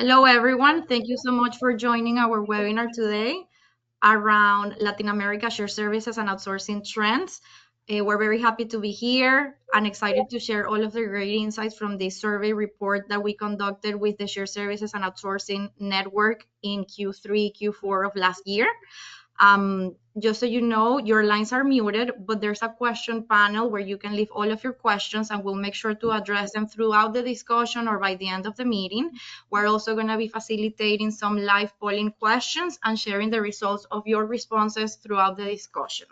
Hello, everyone. Thank you so much for joining our webinar today around Latin America shared services and outsourcing trends. We're very happy to be here and excited to share all of the great insights from this survey report that we conducted with the shared services and outsourcing network in Q3, Q4 of last year. Just so you know, your lines are muted, but there's a question panel where you can leave all of your questions and we'll make sure to address them throughout the discussion or by the end of the meeting. We're also going to be facilitating some live polling questions and sharing the results of your responses throughout the discussion.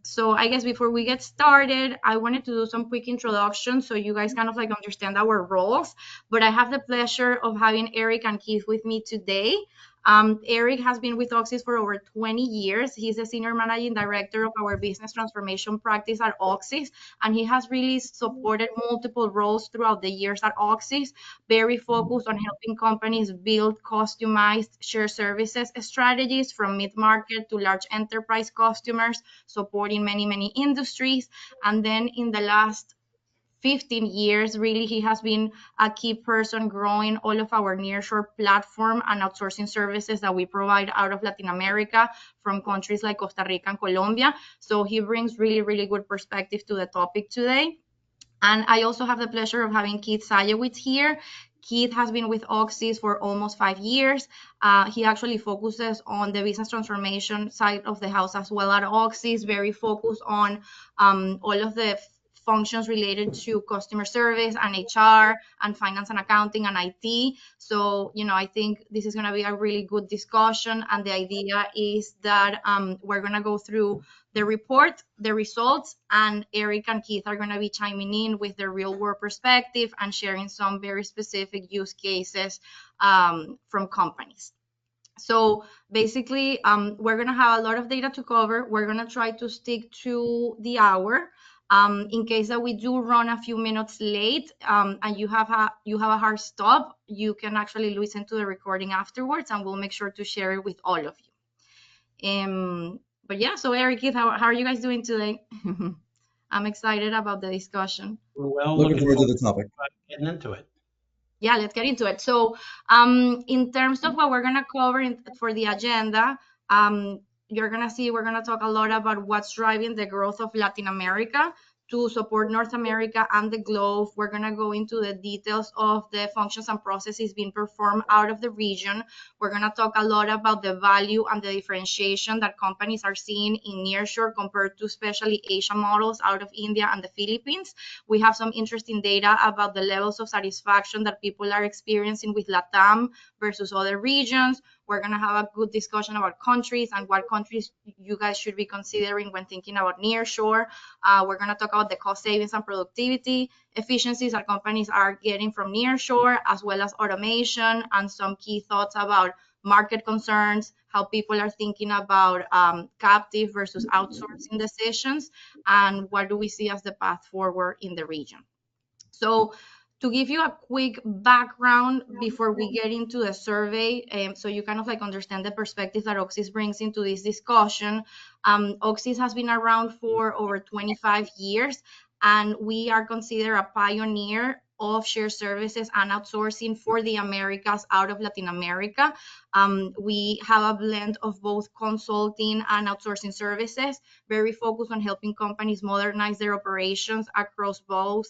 So I guess before we get started, I wanted to do some quick introduction so you guys kind of like understand our roles. But I have the pleasure of having Eric and Keith with me today. Eric has been with Auxis for over 20 years. He's the senior managing director of our business transformation practice at Auxis, and he has really supported multiple roles throughout the years at Auxis, very focused on helping companies build customized shared services strategies from mid-market to large enterprise customers, supporting many industries. And then in the last 15 years, really, he has been a key person growing all of our nearshore platform and outsourcing services that we provide out of Latin America from countries like Costa Rica and Colombia. So he brings really good perspective to the topic today. And I also have the pleasure of having Keith Sayewitz here. Keith has been with Auxis for almost 5 years. He actually focuses on the business transformation side of the house as well at Auxis, very focused on all of the functions related to customer service and HR and finance and accounting and IT. So, I think this is going to be a really good discussion. And the idea is that we're going to go through the report, the results, and Eric and Keith are going to be chiming in with their real world perspective and sharing some very specific use cases from companies. So basically, we're going to have a lot of data to cover. We're going to try to stick to the hour. In case that we do run a few minutes late and you have a hard stop, you can actually listen to the recording afterwards, and we'll make sure to share it with all of you. But yeah, so Eric, Keith, how are you guys doing today? I'm excited about the discussion. Well, looking forward to the topic. Getting into it. Yeah, let's get into it. So in terms of what we're going to cover for the agenda, you're going to see we're going to talk a lot about what's driving the growth of Latin America to support North America and the globe. We're going to go into the details of the functions and processes being performed out of the region. We're going to talk a lot about the value and the differentiation that companies are seeing in nearshore compared to especially Asia models out of India and the Philippines. We have some interesting data about the levels of satisfaction that people are experiencing with LATAM versus other regions. We're going to have a good discussion about countries and what countries you guys should be considering when thinking about nearshore. We're going to talk about the cost savings and productivity efficiencies that companies are getting from nearshore, as well as automation and some key thoughts about market concerns, how people are thinking about captive versus outsourcing decisions, and what do we see as the path forward in the region. So to give you a quick background before we get into the survey, so you kind of like understand the perspective that Auxis brings into this discussion. Auxis has been around for over 25 years, and we are considered a pioneer of shared services and outsourcing for the Americas out of Latin America. We have a blend of both consulting and outsourcing services, very focused on helping companies modernize their operations across both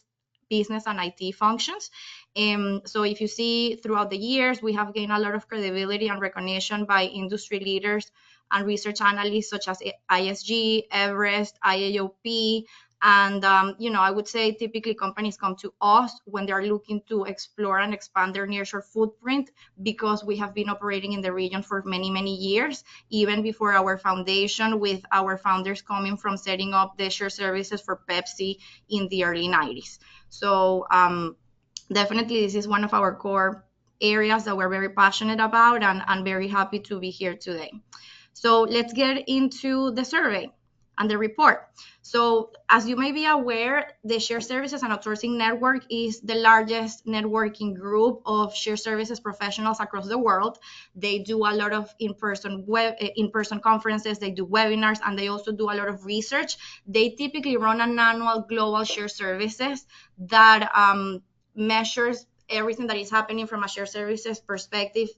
business and IT functions. So if you see throughout the years, we have gained a lot of credibility and recognition by industry leaders and research analysts such as ISG, Everest, IAOP. And, I would say typically companies come to us when they're looking to explore and expand their nearshore footprint, because we have been operating in the region for many years, even before our foundation, with our founders coming from setting up the shared services for Pepsi in the early 90s. So definitely this is one of our core areas that we're very passionate about and very happy to be here today. So let's get into the survey and the report. So as you may be aware, the Shared Services and Outsourcing Network is the largest networking group of shared services professionals across the world. They do a lot of in-person conferences, they do webinars, and they also do a lot of research. They typically run an annual global shared services that measures everything that is happening from a shared services perspective,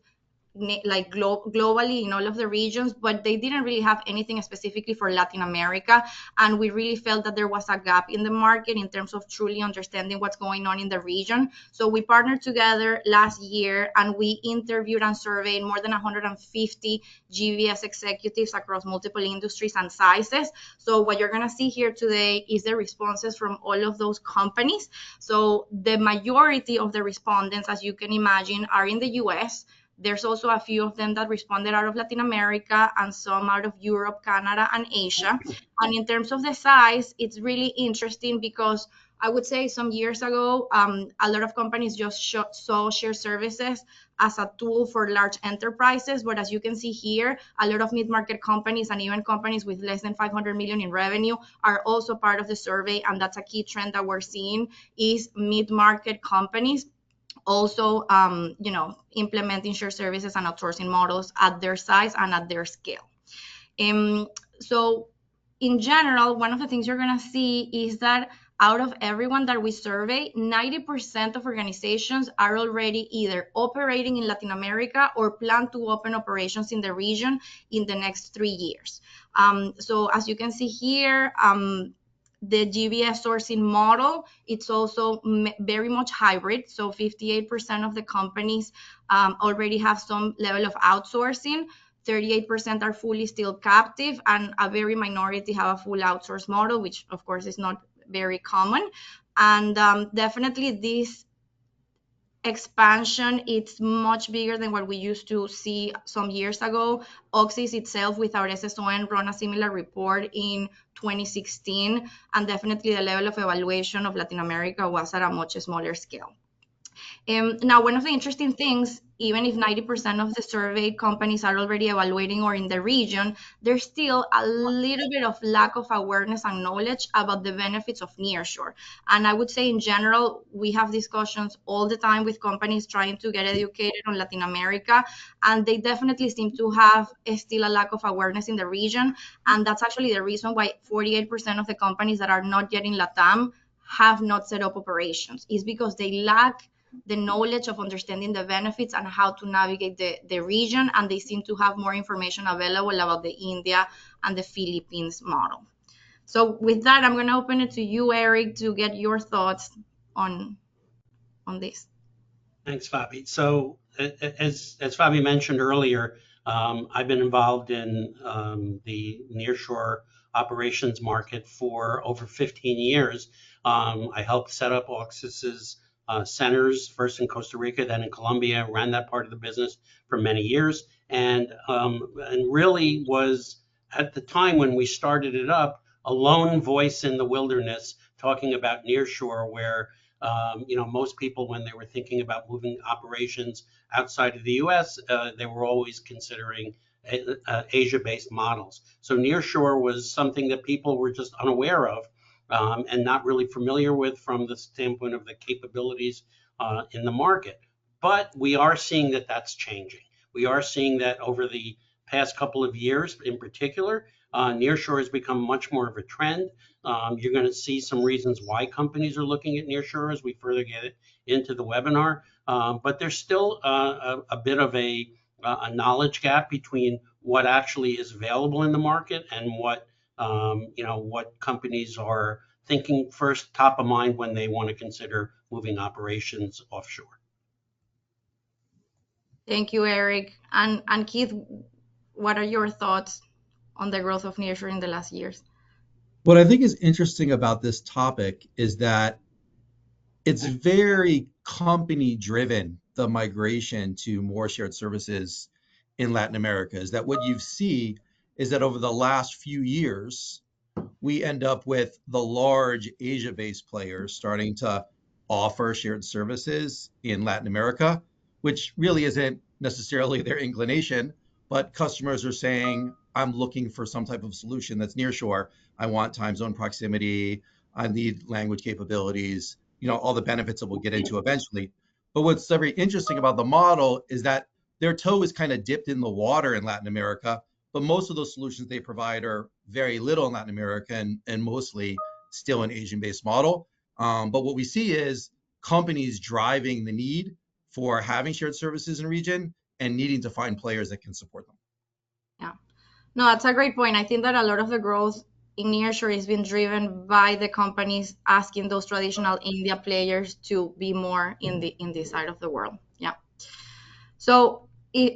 like globally in all of the regions, but they didn't really have anything specifically for Latin America. And we really felt that there was a gap in the market in terms of truly understanding what's going on in the region. So we partnered together last year and we interviewed and surveyed more than 150 GBS executives across multiple industries and sizes. So what you're going to see here today is the responses from all of those companies. So the majority of the respondents, as you can imagine, are in the US. There's also a few of them that responded out of Latin America and some out of Europe, Canada, and Asia. And in terms of the size, it's really interesting because I would say some years ago, a lot of companies just saw shared services as a tool for large enterprises. But as you can see here, a lot of mid-market companies and even companies with less than 500 million in revenue are also part of the survey. And that's a key trend that we're seeing is mid-market companies also implementing shared services and outsourcing models at their size and at their scale. So in general, one of the things you're going to see is that out of everyone that we survey, 90% of organizations are already either operating in Latin America or plan to open operations in the region in the next 3 years. So as you can see here, the GBS sourcing model, it's also very much hybrid. So 58% of the companies already have some level of outsourcing. 38% are fully still captive, and a very minority have a full outsource model, which of course is not very common. And definitely this expansion, it's much bigger than what we used to see some years ago. Auxis itself with our SSON run a similar report in 2016, and definitely the level of evaluation of Latin America was at a much smaller scale. Now, one of the interesting things, even if 90% of the survey companies are already evaluating or in the region, there's still a little bit of lack of awareness and knowledge about the benefits of nearshore. And I would say in general, we have discussions all the time with companies trying to get educated on Latin America, and they definitely seem to have still a lack of awareness in the region. And that's actually the reason why 48% of the companies that are not yet in LATAM have not set up operations, is because they lack the knowledge of understanding the benefits and how to navigate the region, and they seem to have more information available about the India and the Philippines model. So with that, I'm going to open it to you, Eric, to get your thoughts on this. Thanks, Fabi. So as Fabi mentioned earlier, I've been involved in the nearshore operations market for over 15 years. I helped set up Auxis's centers, first in Costa Rica, then in Colombia, ran that part of the business for many years, and really was, at the time when we started it up, a lone voice in the wilderness talking about nearshore, where most people, when they were thinking about moving operations outside of the US, they were always considering Asia-based models. So nearshore was something that people were just unaware of and not really familiar with from the standpoint of the capabilities in the market. But we are seeing that that's changing. We are seeing that over the past couple of years in particular, nearshore has become much more of a trend. You're going to see some reasons why companies are looking at nearshore as we further get it into the webinar. But there's still a bit of a knowledge gap between what actually is available in the market and what companies are thinking first, top of mind when they want to consider moving operations offshore. Thank you, Eric. And Keith, what are your thoughts on the growth of nearshore in the last years? What I think is interesting about this topic is that it's very company driven, the migration to more shared services in Latin America. Is that what you see is that over the last few years, we end up with the large Asia-based players starting to offer shared services in Latin America, which really isn't necessarily their inclination, but customers are saying, I'm looking for some type of solution that's nearshore. I want time zone proximity. I need language capabilities, all the benefits that we'll get into eventually. But what's very interesting about the model is that their toe is kind of dipped in the water in Latin America, but most of those solutions they provide are very little in Latin America and mostly still an Asian-based model. But what we see is companies driving the need for having shared services in region and needing to find players that can support them. Yeah. No, that's a great point. I think that a lot of the growth in nearshore is being driven by the companies asking those traditional India players to be more in this side of the world. Yeah. So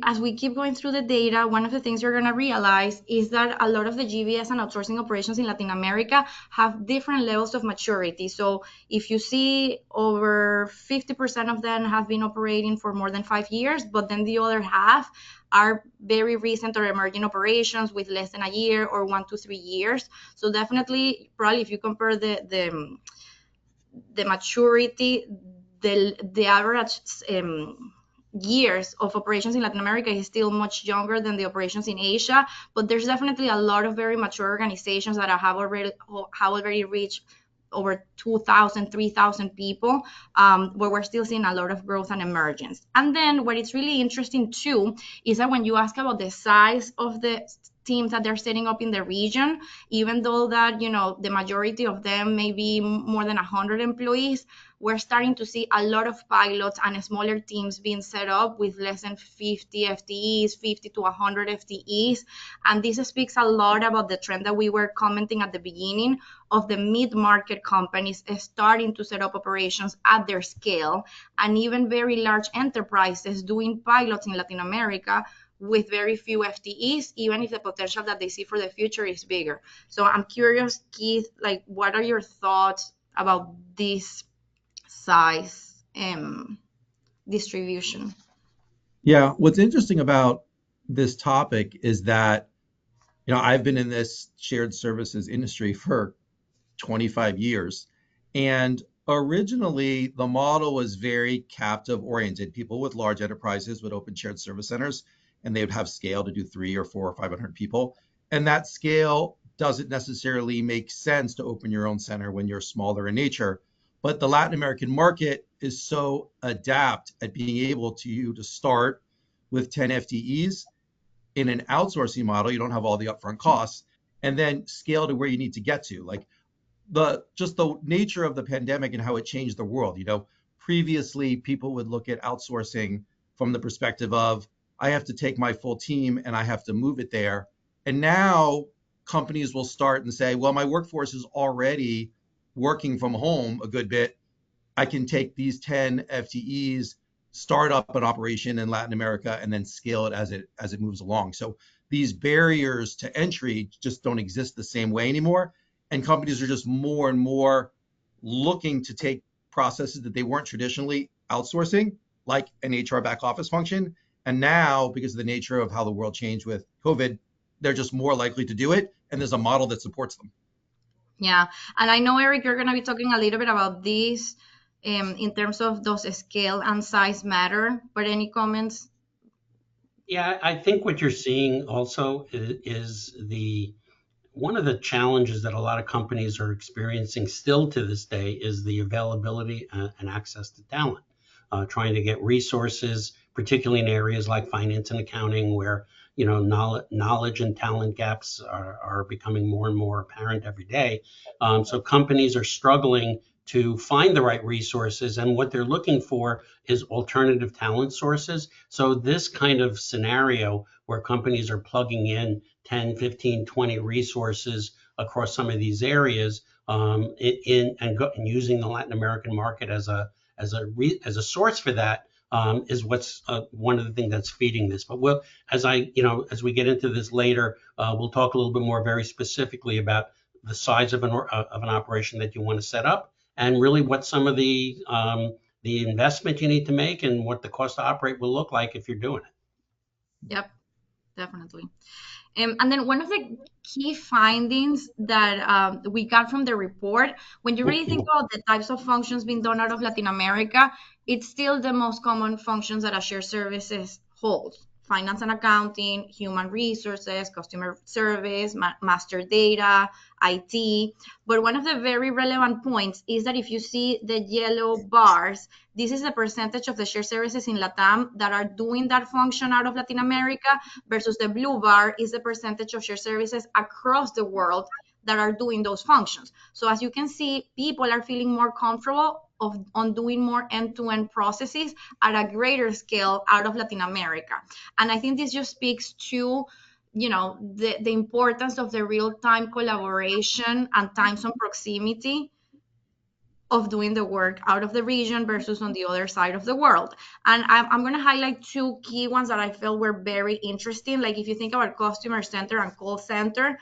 as we keep going through the data, one of the things you're going to realize is that a lot of the GBS and outsourcing operations in Latin America have different levels of maturity. So if you see over 50% of them have been operating for more than 5 years, but then the other half are very recent or emerging operations with less than a year or 1 to 3 years. So definitely, probably if you compare the maturity, the average years of operations in Latin America is still much younger than the operations in Asia, but there's definitely a lot of very mature organizations that have already reached over 2,000, 3,000 people, where we're still seeing a lot of growth and emergence. And then what is really interesting too is that when you ask about the size of the teams that they're setting up in the region, even though that, the majority of them may be more than 100 employees, we're starting to see a lot of pilots and smaller teams being set up with less than 50 FTEs, 50 to 100 FTEs. And this speaks a lot about the trend that we were commenting at the beginning of the mid-market companies starting to set up operations at their scale, and even very large enterprises doing pilots in Latin America with very few FTEs, even if the potential that they see for the future is bigger. So I'm curious, Keith, like, what are your thoughts about this size distribution? Yeah, what's interesting about this topic is that, I've been in this shared services industry for 25 years. And originally, the model was very captive oriented. People with large enterprises would open shared service centers and they would have scale to do 3 or 4 or 500 people. And that scale doesn't necessarily make sense to open your own center when you're smaller in nature. But the Latin American market is so adept at being able to start with 10 FTEs in an outsourcing model. You don't have all the upfront costs, and then scale to where you need to get to. Like the nature of the pandemic and how it changed the world. Previously people would look at outsourcing from the perspective of, I have to take my full team and I have to move it there. And now companies will start and say, well, my workforce is already working from home a good bit. I can take these 10 FTEs, start up an operation in Latin America, and then scale it as it moves along. So these barriers to entry just don't exist the same way anymore. And companies are just more and more looking to take processes that they weren't traditionally outsourcing, like an HR back office function. And now, because of the nature of how the world changed with COVID, they're just more likely to do it. And there's a model that supports them. Yeah. And I know, Eric, you're going to be talking a little bit about this in terms of does scale and size matter, but any comments? Yeah, I think what you're seeing also is the one of the challenges that a lot of companies are experiencing still to this day is the availability and access to talent. Trying to get resources, particularly in areas like finance and accounting, where knowledge and talent gaps are becoming more and more apparent every day. So companies are struggling to find the right resources, and what they're looking for is alternative talent sources. So this kind of scenario where companies are plugging in 10, 15, 20 resources across some of these areas, and using the Latin American market as a source for that, is what's one of the things that's feeding this. But as we get into this later, we'll talk a little bit more very specifically about the size of an operation that you want to set up, and really what some of the investment you need to make and what the cost to operate will look like if you're doing it. Yep, definitely. And then one of the key findings that we got from the report, when you really think about the types of functions being done out of Latin America, it's still the most common functions that a shared services holds: finance and accounting, human resources, customer service, master data, IT. But one of the very relevant points is that if you see the yellow bars, this is the percentage of the shared services in LATAM that are doing that function out of Latin America, versus the blue bar is the percentage of shared services across the world that are doing those functions. So as you can see, people are feeling more comfortable on doing more end-to-end processes at a greater scale out of Latin America. And I think this just speaks to the importance of the real-time collaboration and time zone proximity of doing the work out of the region versus on the other side of the world. And I'm going to highlight two key ones that I felt were very interesting. Like if you think about customer center and call center,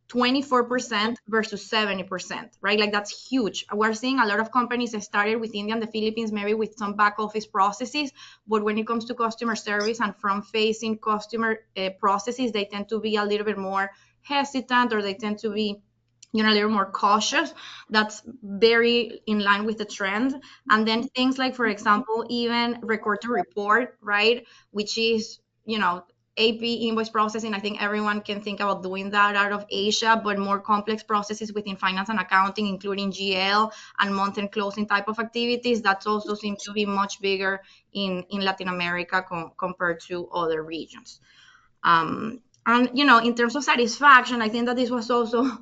24% versus 70%, right? Like that's huge. We're seeing a lot of companies that started with India and the Philippines, maybe with some back office processes, but when it comes to customer service and front facing customer processes, they tend to be a little bit more hesitant, or they tend to be a little more cautious. That's very in line with the trend. And then things like, for example, even record to report, right? Which is, AP invoice processing. I think everyone can think about doing that out of Asia, but more complex processes within finance and accounting, including GL and month-end closing type of activities, that also seems to be much bigger in Latin America compared to other regions. And in terms of satisfaction, I think that this was also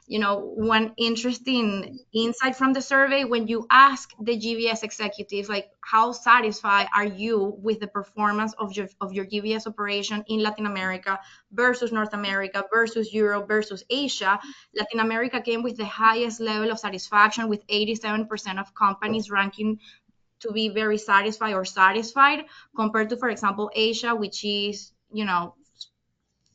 one interesting insight from the survey. When you ask the GBS executives, like, how satisfied are you with the performance of your GBS operation in Latin America versus North America versus Europe versus Asia, Latin America came with the highest level of satisfaction, with 87% of companies ranking to be very satisfied or satisfied, compared to, for example, Asia, which is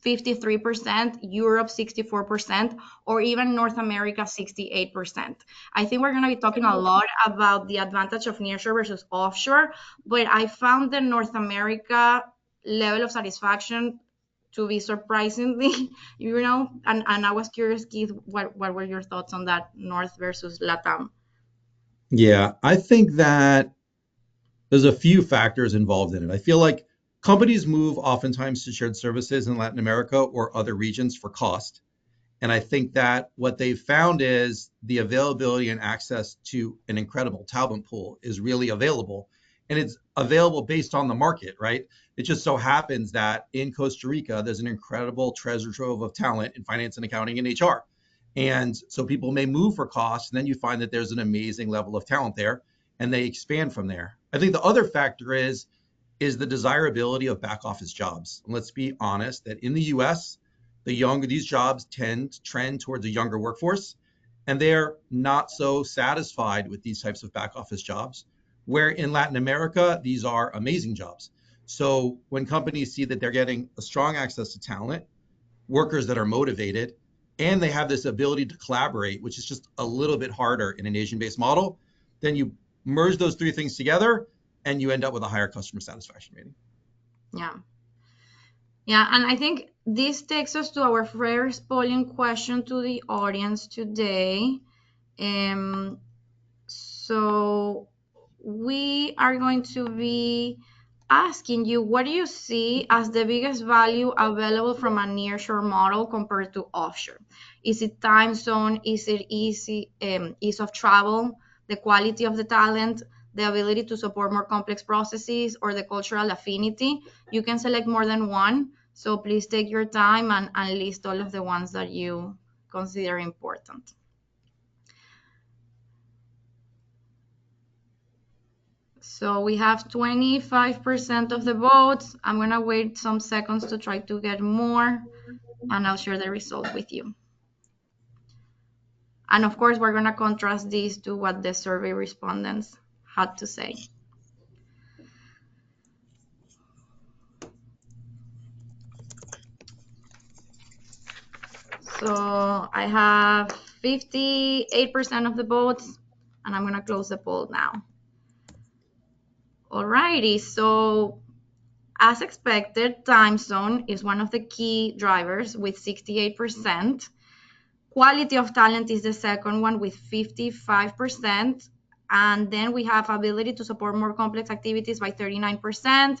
53%, Europe 64%, or even North America 68%. I think we're going to be talking a lot about the advantage of nearshore versus offshore, but I found the North America level of satisfaction to be surprisingly, and I was curious, Keith, what were your thoughts on that, North versus Latam? Yeah, I think that there's a few factors involved in it. I feel like companies move oftentimes to shared services in Latin America or other regions for cost. And I think that what they've found is the availability and access to an incredible talent pool is really available. And it's available based on the market, right? It just so happens that in Costa Rica, there's an incredible treasure trove of talent in finance and accounting and HR. And so people may move for cost, and then you find that there's an amazing level of talent there, and they expand from there. I think the other factor is the desirability of back office jobs. And let's be honest that in the US, these jobs tend to trend towards a younger workforce, and they're not so satisfied with these types of back office jobs, where in Latin America, these are amazing jobs. So when companies see that they're getting a strong access to talent, workers that are motivated, and they have this ability to collaborate, which is just a little bit harder in an Asian-based model, then you merge those three things together and you end up with a higher customer satisfaction rating. Yeah. Yeah, and I think this takes us to our first polling question to the audience today. So we are going to be asking you, what do you see as the biggest value available from a nearshore model compared to offshore? Is it time zone? Is it ease of travel, the quality of the talent, the ability to support more complex processes, or the cultural affinity? You can select more than one, so please take your time and list all of the ones that you consider important. So we have 25% of the votes. I'm going to wait some seconds to try to get more, and I'll share the result with you. And of course, we're going to contrast these to what the survey respondents had to say. So I have 58% of the votes, and I'm going to close the poll now. Alrighty, so as expected, time zone is one of the key drivers with 68%. Quality of talent is the second one with 55%. And then we have ability to support more complex activities by 39%,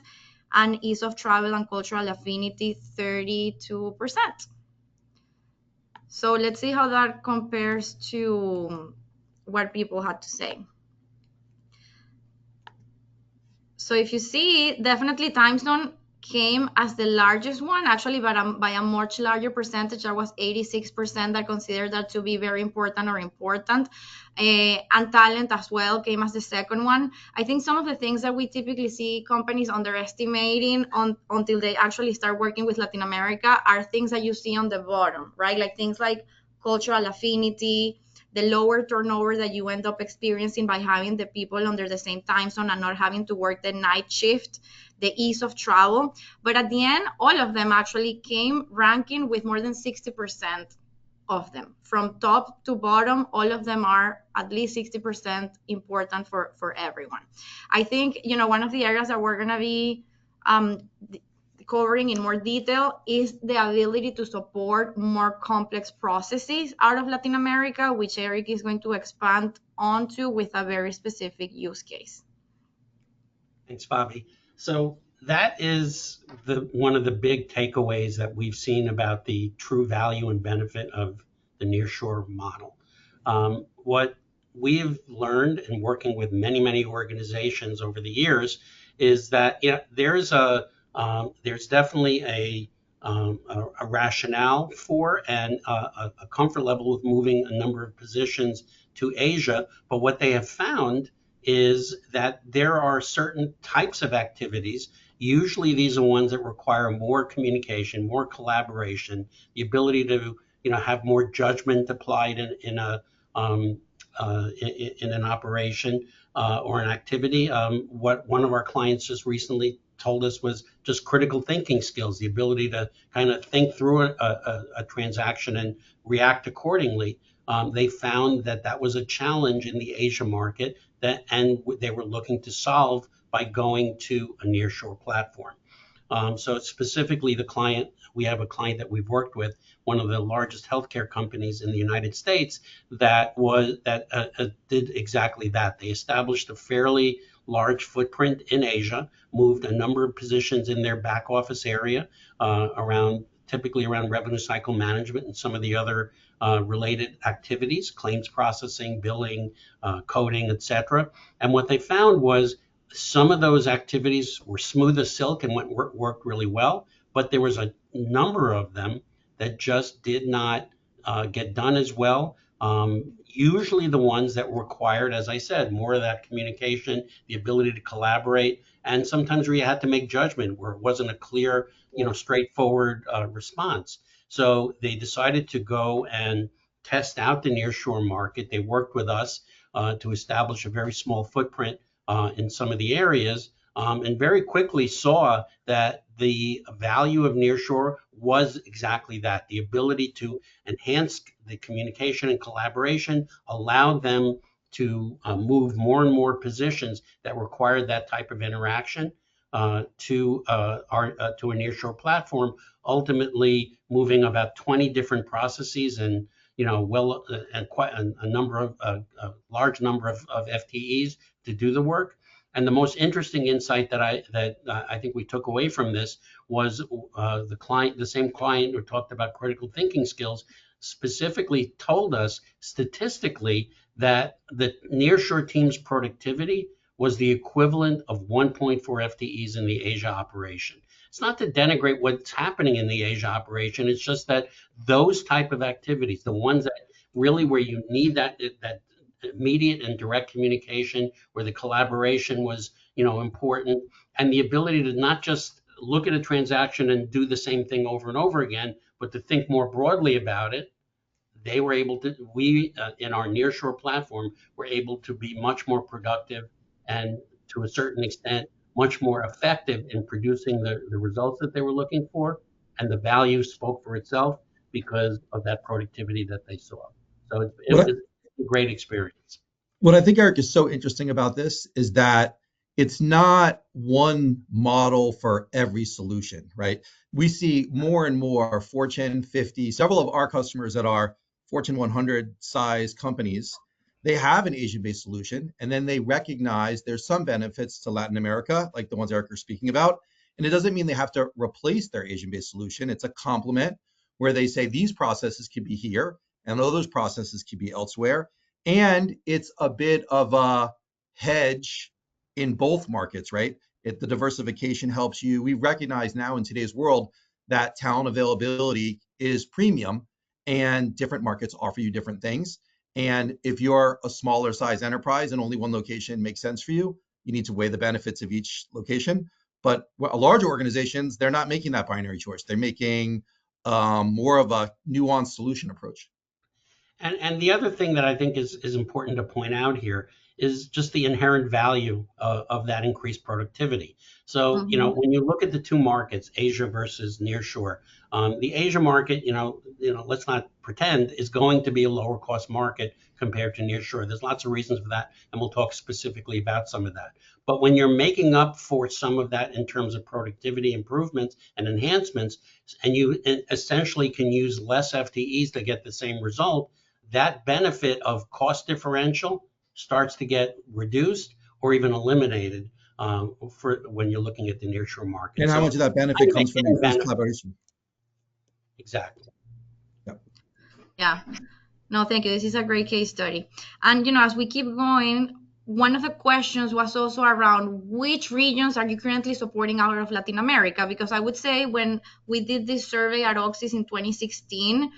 and ease of travel and cultural affinity, 32%. So let's see how that compares to what people had to say. So if you see, definitely time zone came as the largest one, actually, but by a much larger percentage. That was 86% that considered that to be very important or important. And talent as well came as the second one. I think some of the things that we typically see companies underestimating until they actually start working with Latin America are things that you see on the bottom, right? Like things like cultural affinity, the lower turnover that you end up experiencing by having the people under the same time zone and not having to work the night shift, the ease of travel. But at the end, all of them actually came ranking with more than 60% of them. From top to bottom, all of them are at least 60% important for everyone. I think, one of the areas that we're going to be covering in more detail is the ability to support more complex processes out of Latin America, which Eric is going to expand onto with a very specific use case. Thanks, Bobby. So that is one of the big takeaways that we've seen about the true value and benefit of the nearshore model. What we've learned in working with many, many organizations over the years is that there's definitely a rationale for and a comfort level with moving a number of positions to Asia. But what they have found is that there are certain types of activities. Usually these are ones that require more communication, more collaboration, the ability to have more judgment applied in an operation or an activity. What one of our clients just recently told us was just critical thinking skills, the ability to kind of think through a transaction and react accordingly. They found that was a challenge in the Asia market, and they were looking to solve by going to a nearshore platform. So specifically, we have a client that we've worked with, one of the largest healthcare companies in the United States, that did exactly that. They established a fairly large footprint in Asia, moved a number of positions in their back office area, typically around revenue cycle management and some of the other related activities, claims processing, billing, coding, etc. And what they found was some of those activities were smooth as silk and worked really well, but there was a number of them that just did not get done as well. Usually the ones that required, as I said, more of that communication, the ability to collaborate, and sometimes where you had to make judgment where it wasn't a clear, straightforward response. So they decided to go and test out the nearshore market. They worked with us to establish a very small footprint in some of the areas, and very quickly saw that the value of nearshore was exactly that. The ability to enhance the communication and collaboration allowed them to move more and more positions that required that type of interaction to a nearshore platform, ultimately moving about 20 different processes and quite a large number of FTEs to do the work. And the most interesting insight that I think we took away from this was the same client who talked about critical thinking skills, specifically told us statistically that the nearshore team's productivity was the equivalent of 1.4 FTEs in the Asia operation. It's not to denigrate what's happening in the Asia operation. It's just that those type of activities, the ones that really where you need that immediate and direct communication, where the collaboration was, important, and the ability to not just look at a transaction and do the same thing over and over again, but to think more broadly about it. They were able to, in our nearshore platform, were able to be much more productive and to a certain extent, much more effective in producing the results that they were looking for. And the value spoke for itself because of that productivity that they saw. So it was a great experience. What I think, Eric, is so interesting about this is that it's not one model for every solution, right? We see more and more Fortune 50, several of our customers that are Fortune 100 size companies, they have an Asian-based solution, and then they recognize there's some benefits to Latin America, like the ones Eric is speaking about. And it doesn't mean they have to replace their Asian-based solution. It's a complement where they say these processes can be here and those processes can be elsewhere. And it's a bit of a hedge in both markets, right? The diversification helps you. We recognize now in today's world that talent availability is premium, and different markets offer you different things. And if you're a smaller size enterprise and only one location makes sense for you, you need to weigh the benefits of each location. But larger organizations, they're not making that binary choice. They're making more of a nuanced solution approach. And the other thing that I think is important to point out here is just the inherent value of that increased productivity. So, Mhm. when you look at the two markets, Asia versus nearshore, the Asia market, let's not pretend is going to be a lower cost market compared to nearshore. There's lots of reasons for that, and we'll talk specifically about some of that. But when you're making up for some of that in terms of productivity improvements and enhancements, and you essentially can use less FTEs to get the same result, that benefit of cost differential starts to get reduced or even eliminated for when you're looking at the nearshore market. And how So much of that I benefit think comes from hidden increased benefit, collaboration? exactly. Yeah. Yeah. No, thank you. This is a great case study. And as we keep going, one of the questions was also around which regions are you currently supporting out of Latin America? Because I would say when we did this survey at Auxis in 2016,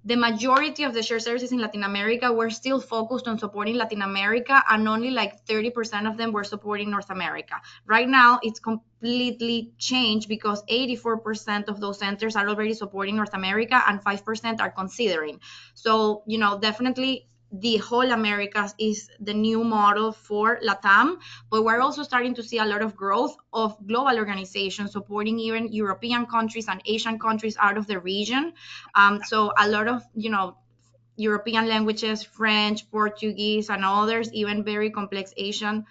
the majority of the shared services in Latin America were still focused on supporting Latin America, and only like 30% of them were supporting North America. Right now, it's completely changed because 84% of those centers are already supporting North America and 5% are considering. So, definitely the whole Americas is the new model for LATAM, but we're also starting to see a lot of growth of global organizations supporting even European countries and Asian countries out of the region. So a lot of, European languages, French, Portuguese, and others, even very complex Asian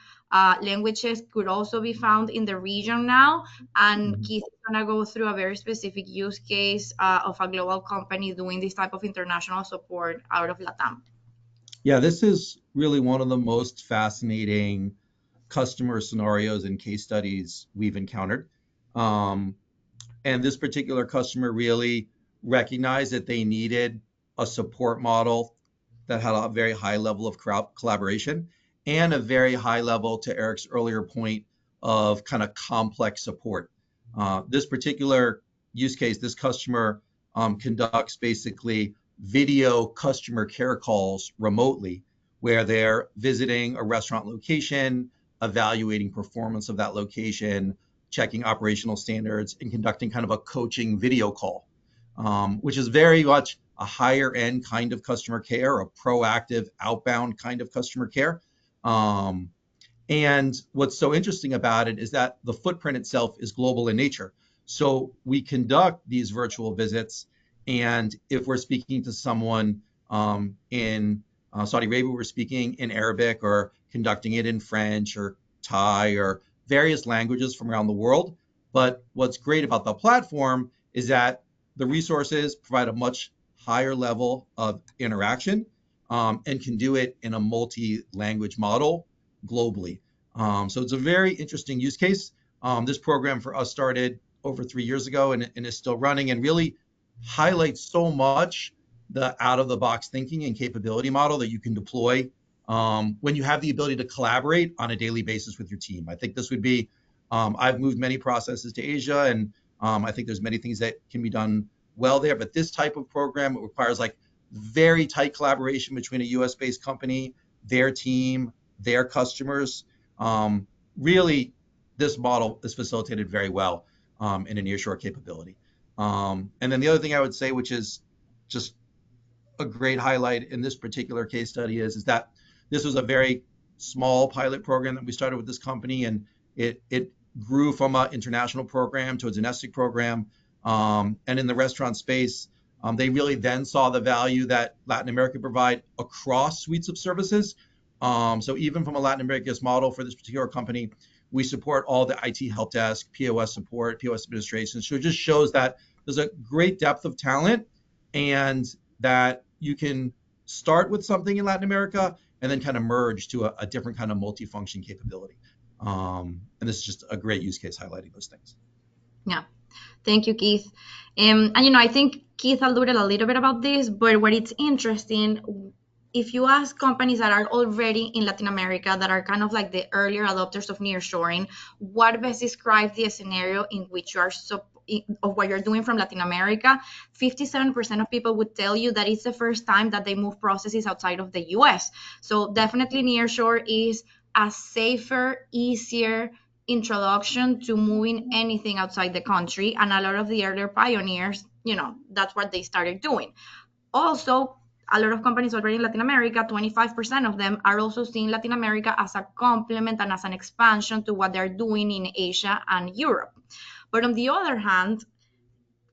languages could also be found in the region now. And Mhm. Keith is going to go through a very specific use case of a global company doing this type of international support out of LATAM. Yeah, this is really one of the most fascinating customer scenarios and case studies we've encountered. Um, and this particular customer really recognized that they needed a support model that had a very high level of collaboration and a very high level, to Eric's earlier point, of kind of complex support. This particular use case, this customer conducts basically video customer care calls remotely, where they're visiting a restaurant location, evaluating performance of that location, checking operational standards, and conducting kind of a coaching video call, which is very much a higher end kind of customer care, a proactive outbound kind of customer care. Um, and what's so interesting about it is that the footprint itself is global in nature. So we conduct these virtual visits, and if we're speaking to someone in Saudi Arabia, we're speaking in Arabic or conducting it in French or Thai or various languages from around the world. But what's great about the platform is that the resources provide a much higher level of interaction, and can do it in a multi-language model globally. So it's a very interesting use case. This program for us started over 3 years ago, and is still running, and really highlights so much the out of the box thinking and capability model that you can deploy when you have the ability to collaborate on a daily basis with your team. I think this would be, I've moved many processes to Asia, and I think there's many things that can be done well there, but this type of program, it requires like very tight collaboration between a US based company, their team, their customers. Um, Really, this model is facilitated very well in a nearshore capability. And then the other thing I would say, which is just a great highlight in this particular case study, is that this was a very small pilot program that we started with this company, and it grew from an international program to a domestic program. And in the restaurant space, they really then saw the value that Latin America provide across suites of services. So even from a Latin America's model for this particular company, we support all the IT help desk, POS support, POS administration. So it just shows that there's a great depth of talent, and that you can start with something in Latin America and then kind of merge to a different kind of multifunction capability. And this is just a great use case highlighting those things. Yeah. Thank you, Keith. And I think Keith alluded a little bit about this, but what it's interesting, if you ask companies that are already in Latin America, that are kind of like the earlier adopters of nearshoring, what best describes the scenario in which you are of what you're doing from Latin America? 57% of people would tell you that it's the first time that they move processes outside of the US. So definitely nearshore is a safer, easier introduction to moving anything outside the country. And a lot of the earlier pioneers, that's what they started doing. Also, a lot of companies already in Latin America, 25% of them are also seeing Latin America as a complement and as an expansion to what they're doing in Asia and Europe. But on the other hand,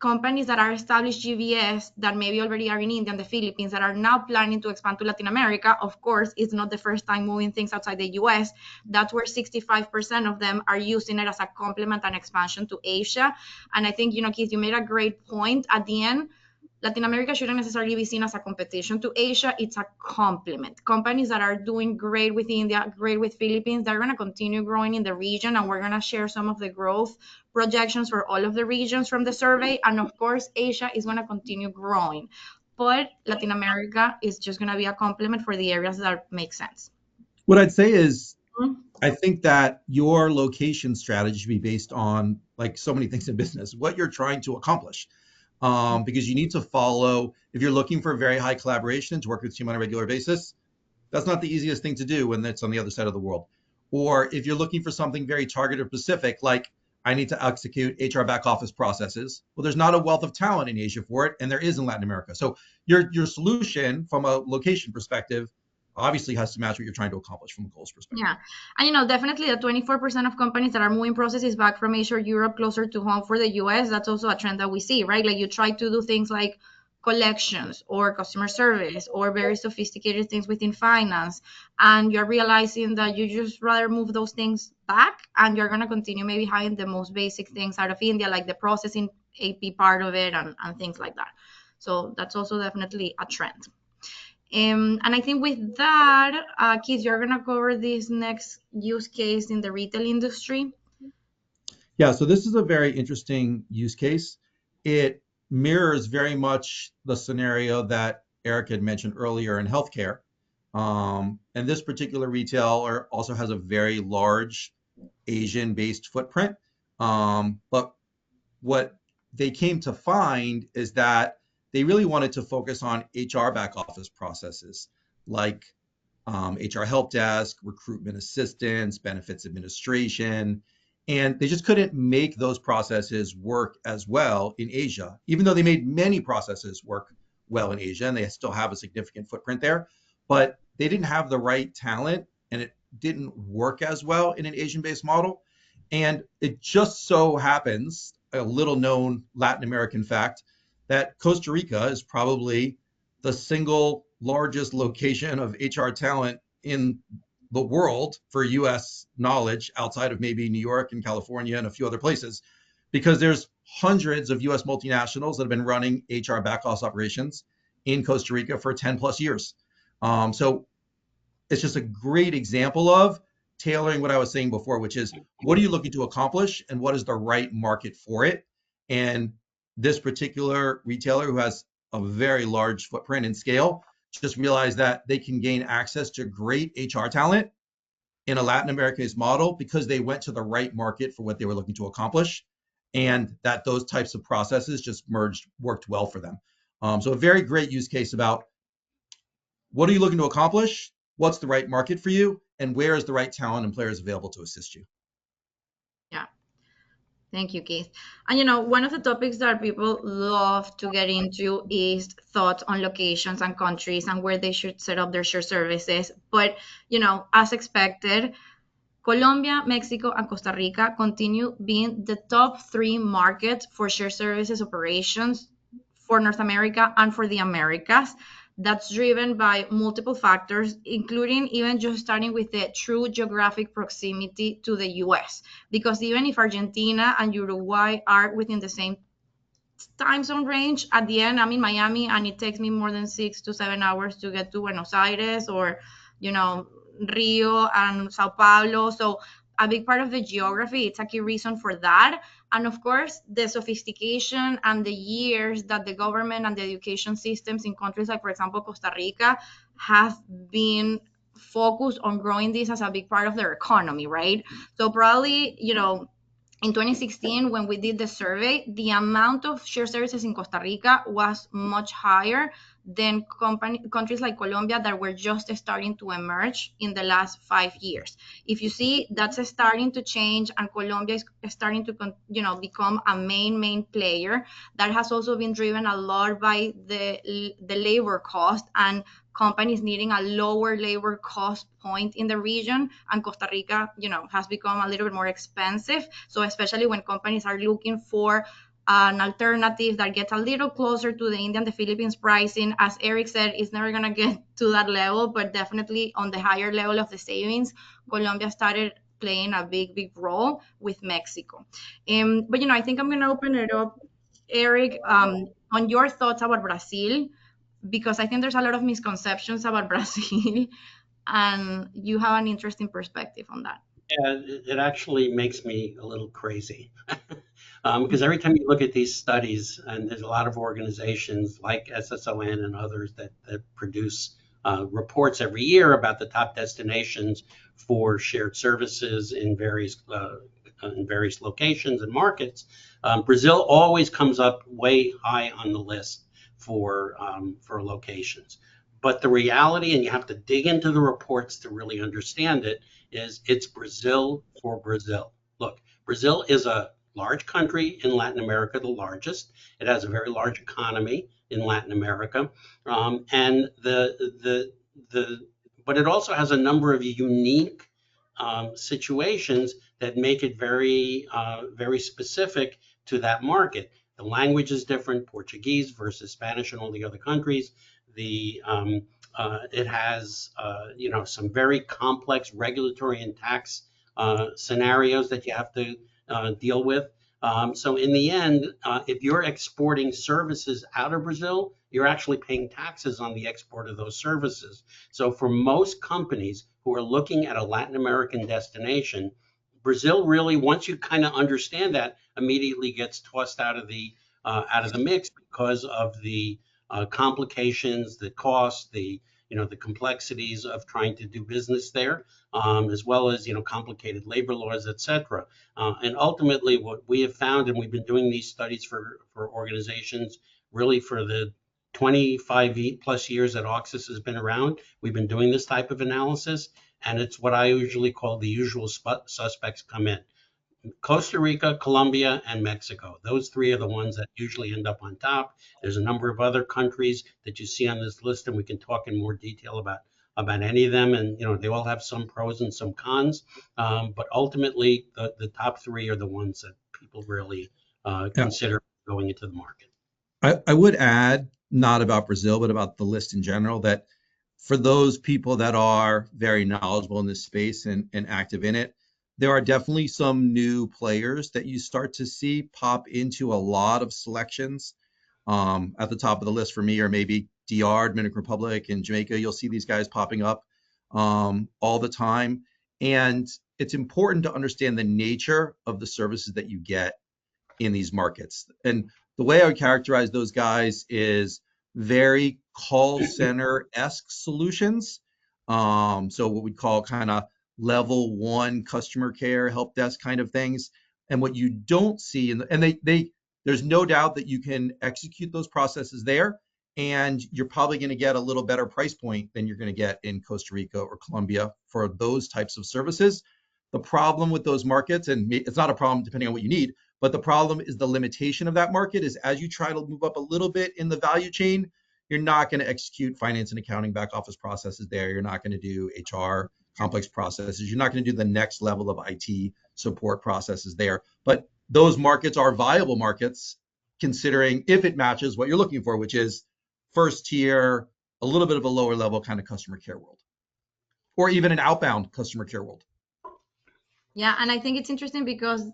companies that are established GBS that maybe already are in India and the Philippines that are now planning to expand to Latin America, of course, it's not the first time moving things outside the US. That's where 65% of them are using it as a complement and expansion to Asia. And I think, Keith, you made a great point at the end. Latin America shouldn't necessarily be seen as a competition to Asia. It's a complement. Companies that are doing great with India, great with Philippines, they're going to continue growing in the region, and we're going to share some of the growth projections for all of the regions from the survey. And of course, Asia is going to continue growing. But Latin America is just going to be a complement for the areas that make sense. What I'd say is, Mhm. I think that your location strategy should be based on, like so many things in business, what you're trying to accomplish. Because you need to follow, if you're looking for very high collaboration to work with a team on a regular basis, that's not the easiest thing to do when it's on the other side of the world. Or if you're looking for something very targeted specific, like I need to execute HR back office processes, well, there's not a wealth of talent in Asia for it, and there is in Latin America. So your solution from a location perspective obviously has to match what you're trying to accomplish from a goals perspective. Yeah. And definitely the 24% of companies that are moving processes back from Asia or Europe closer to home for the US, that's also a trend that we see, right? Like you try to do things like collections or customer service or very sophisticated things within finance, and you're realizing that you just rather move those things back, and you're going to continue maybe having the most basic things out of India, like the processing AP part of it and things like that. So that's also definitely a trend. And I think with that, Keith, you're going to cover this next use case in the retail industry. Yeah, so this is a very interesting use case. It mirrors very much the scenario that Eric had mentioned earlier in healthcare. And this particular retailer also has a very large Asian-based footprint. But what they came to find is that they really wanted to focus on HR back office processes like HR help desk, recruitment assistance, benefits administration. And they just couldn't make those processes work as well in Asia, even though they made many processes work well in Asia and they still have a significant footprint there. But they didn't have the right talent and it didn't work as well in an Asian based model. And it just so happens, a little known Latin American fact, that Costa Rica is probably the single largest location of HR talent in the world for US knowledge outside of maybe New York and California and a few other places, because there's hundreds of US multinationals that have been running HR back office operations in Costa Rica for 10 plus years. So it's just a great example of tailoring what I was saying before, which is what are you looking to accomplish and what is the right market for it? And this particular retailer who has a very large footprint and scale just realized that they can gain access to great HR talent in a Latin American model because they went to the right market for what they were looking to accomplish, and that those types of processes just worked well for them. So a very great use case about what are you looking to accomplish? What's the right market for you? And where is the right talent and players available to assist you? Yeah. Thank you, Keith. And one of the topics that people love to get into is thoughts on locations and countries and where they should set up their shared services. But, as expected, Colombia, Mexico, and Costa Rica continue being the top three markets for shared services operations for North America and for the Americas. That's driven by multiple factors, including even just starting with the true geographic proximity to the US. Because even if Argentina and Uruguay are within the same time zone range, at the end, I'm in Miami and it takes me more than 6 to 7 hours to get to Buenos Aires or, Rio and Sao Paulo. So a big part of the geography. It's a key reason for that. And of course, the sophistication and the years that the government and the education systems in countries like, for example, Costa Rica have been focused on growing this as a big part of their economy, right? So probably, in 2016, when we did the survey, the amount of shared services in Costa Rica was much higher than countries like Colombia that were just starting to emerge in the last 5 years. If you see, that's starting to change, and Colombia is starting to, become a main player. That has also been driven a lot by the labor cost and companies needing a lower labor cost point in the region, and Costa Rica, has become a little bit more expensive. So especially when companies are looking for an alternative that gets a little closer to the Indian, the Philippines pricing, as Eric said, it's never going to get to that level, but definitely on the higher level of the savings, Colombia started playing a big role with Mexico. But I think I'm going to open it up, Eric, on your thoughts about Brazil, because I think there's a lot of misconceptions about Brazil, and you have an interesting perspective on that. Yeah, it actually makes me a little crazy. Because every time you look at these studies, and there's a lot of organizations like SSON and others that produce reports every year about the top destinations for shared services in various locations and markets, Brazil always comes up way high on the list for locations. But the reality, and you have to dig into the reports to really understand it, is it's Brazil for Brazil. Look, Brazil is a large country in Latin America, the largest. It has a very large economy in Latin America, and but it also has a number of unique situations that make it very specific to that market. The language is different, Portuguese versus Spanish in all the other countries. It has some very complex regulatory and tax scenarios that you have to deal with. So in the end, if you're exporting services out of Brazil, you're actually paying taxes on the export of those services. So for most companies who are looking at a Latin American destination, Brazil really, once you kind of understand that, immediately gets tossed out of the mix because of the complications, the cost, the complexities of trying to do business there, as well as complicated labor laws, etc. And ultimately, what we have found, and we've been doing these studies for organizations really for the 25 plus years that Auxis has been around. We've been doing this type of analysis, and it's what I usually call the usual suspects come in. Costa Rica, Colombia, and Mexico. Those three are the ones that usually end up on top. There's a number of other countries that you see on this list, and we can talk in more detail about any of them. And they all have some pros and some cons. But ultimately, the top three are the ones that people really consider going into the market. I would add, not about Brazil, but about the list in general, that for those people that are very knowledgeable in this space and active in it, there are definitely some new players that you start to see pop into a lot of selections. At the top of the list for me are maybe DR, Dominican Republic, and Jamaica. You'll see these guys popping up all the time. And it's important to understand the nature of the services that you get in these markets. And the way I would characterize those guys is very call center-esque solutions. So what we call kind of level one customer care, help desk kind of things. And what you don't see, and there's no doubt that you can execute those processes there, and you're probably going to get a little better price point than you're going to get in Costa Rica or Colombia for those types of services. The problem with those markets, and it's not a problem depending on what you need, but the problem is the limitation of that market is as you try to move up a little bit in the value chain, you're not going to execute finance and accounting back office processes there. You're not going to do HR complex processes. You're not going to do the next level of IT support processes there. But those markets are viable markets considering if it matches what you're looking for, which is first tier, a little bit of a lower level kind of customer care world, or even an outbound customer care world. Yeah, and I think it's interesting because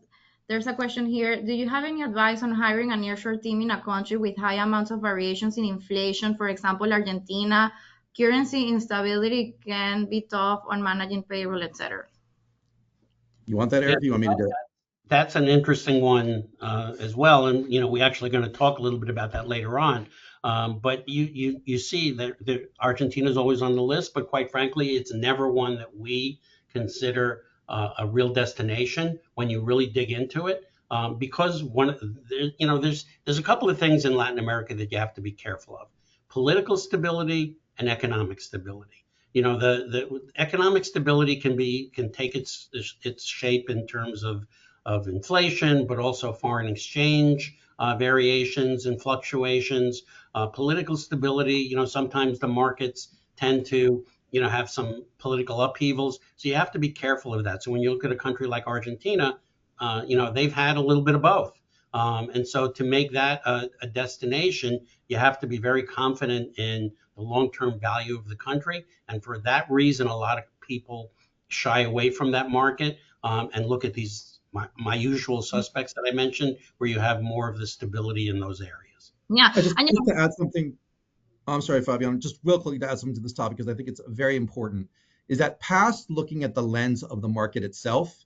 there's a question here. Do you have any advice on hiring a nearshore team in a country with high amounts of variations in inflation? For example, Argentina, currency instability can be tough on managing payroll, etc. You want that, Yeah, Eric? You want me to do it? that's an interesting one as well, and we're actually going to talk a little bit about that later on. But you see that Argentina is always on the list, but quite frankly, it's never one that we consider a real destination when you really dig into it. Because there's a couple of things in Latin America that you have to be careful of: political stability and economic stability. The economic stability can take its shape in terms of inflation, but also foreign exchange variations and fluctuations. Political stability, sometimes the markets tend to, have some political upheavals. So you have to be careful of that. So when you look at a country like Argentina, they've had a little bit of both. And so to make that a destination, you have to be very confident in the long-term value of the country. And for that reason, a lot of people shy away from that market and look at my usual suspects that I mentioned, where you have more of the stability in those areas. Yeah, I just and like to add something. I'm sorry, Fabian, just real quickly to add something to this topic because I think it's very important. Is that past looking at the lens of the market itself,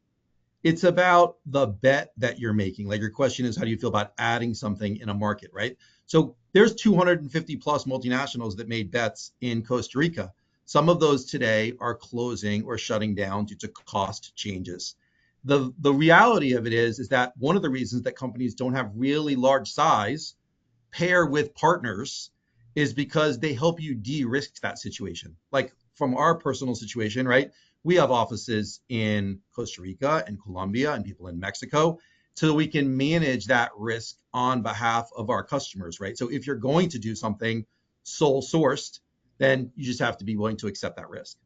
it's about the bet that you're making. Like your question is, how do you feel about adding something in a market, right? So there's 250 plus multinationals that made bets in Costa Rica. Some of those today are closing or shutting down due to cost changes. The reality of it is that one of the reasons that companies don't have really large size pair with partners is because they help you de-risk that situation. Like from our personal situation, right? We have offices in Costa Rica and Colombia and people in Mexico so that we can manage that risk on behalf of our customers, right? So if you're going to do something sole sourced, then you just have to be willing to accept that risk.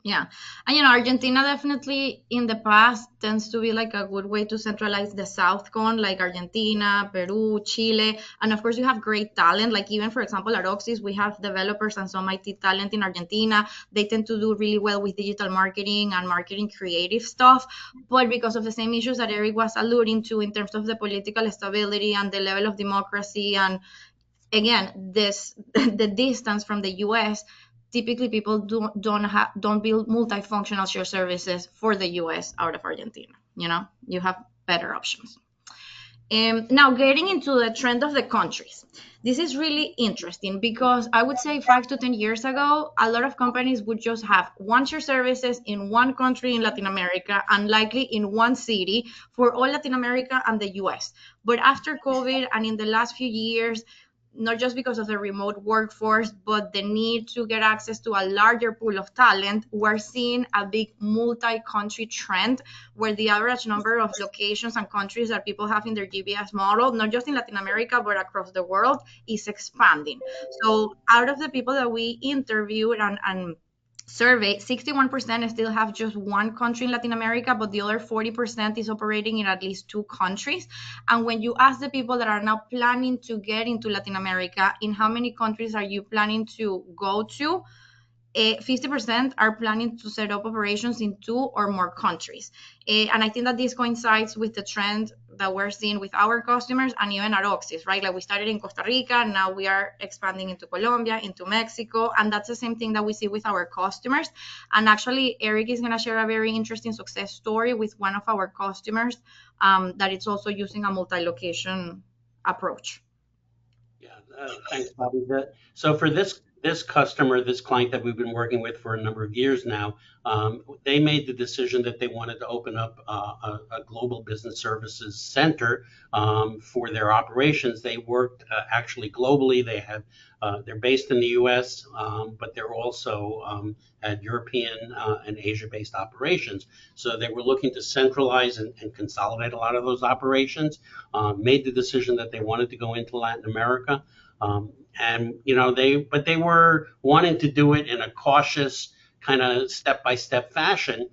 yeah, and Argentina definitely in the past tends to be like a good way to centralize the South cone, like Argentina, Peru, Chile, and of course you have great talent. Like even for example at Auxis, we have developers and some IT talent in Argentina. They tend to do really well with digital marketing and marketing creative stuff, but because of the same issues that Eric was alluding to in terms of the political stability and the level of democracy and again this the distance from the US, typically people don't build multifunctional shared services for the US out of Argentina. You have better options. Now, getting into the trend of the countries, this is really interesting because I would say 5 to 10 years ago, a lot of companies would just have one shared services in one country in Latin America and likely in one city for all Latin America and the US. But after COVID and in the last few years, not just because of the remote workforce, but the need to get access to a larger pool of talent, we're seeing a big multi-country trend where the average number of locations and countries that people have in their GBS model, not just in Latin America, but across the world, is expanding. So out of the people that we interviewed and survey, 61% still have just one country in Latin America, but the other 40% is operating in at least two countries. And when you ask the people that are now planning to get into Latin America, in how many countries are you planning to go to? 50% are planning to set up operations in two or more countries. And I think that this coincides with the trend that we're seeing with our customers and even at Auxis, right? Like we started in Costa Rica, now we are expanding into Colombia, into Mexico, and that's the same thing that we see with our customers. And actually, Eric is going to share a very interesting success story with one of our customers that it's also using a multi-location approach. Yeah, thanks, Bobby. So for this customer, this client that we've been working with for a number of years now, they made the decision that they wanted to open up a global business services center for their operations. They worked actually globally. They're based in the U.S., but they're also had European and Asia-based operations. So they were looking to centralize and consolidate a lot of those operations. Made the decision that they wanted to go into Latin America. And they were wanting to do it in a cautious kind of step-by-step fashion.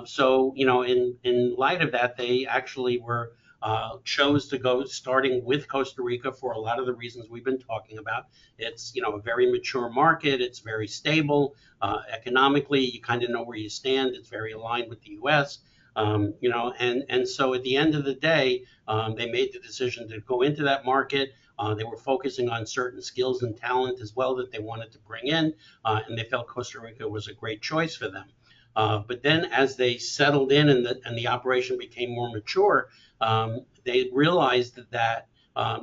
So in light of that, they actually were chose to go starting with Costa Rica for a lot of the reasons we've been talking about. It's a very mature market. It's very stable economically. You kind of know where you stand. It's very aligned with the U.S. And so at the end of the day, they made the decision to go into that market. They were focusing on certain skills and talent as well that they wanted to bring in, and they felt Costa Rica was a great choice for them. But then as they settled in and the operation became more mature, they realized that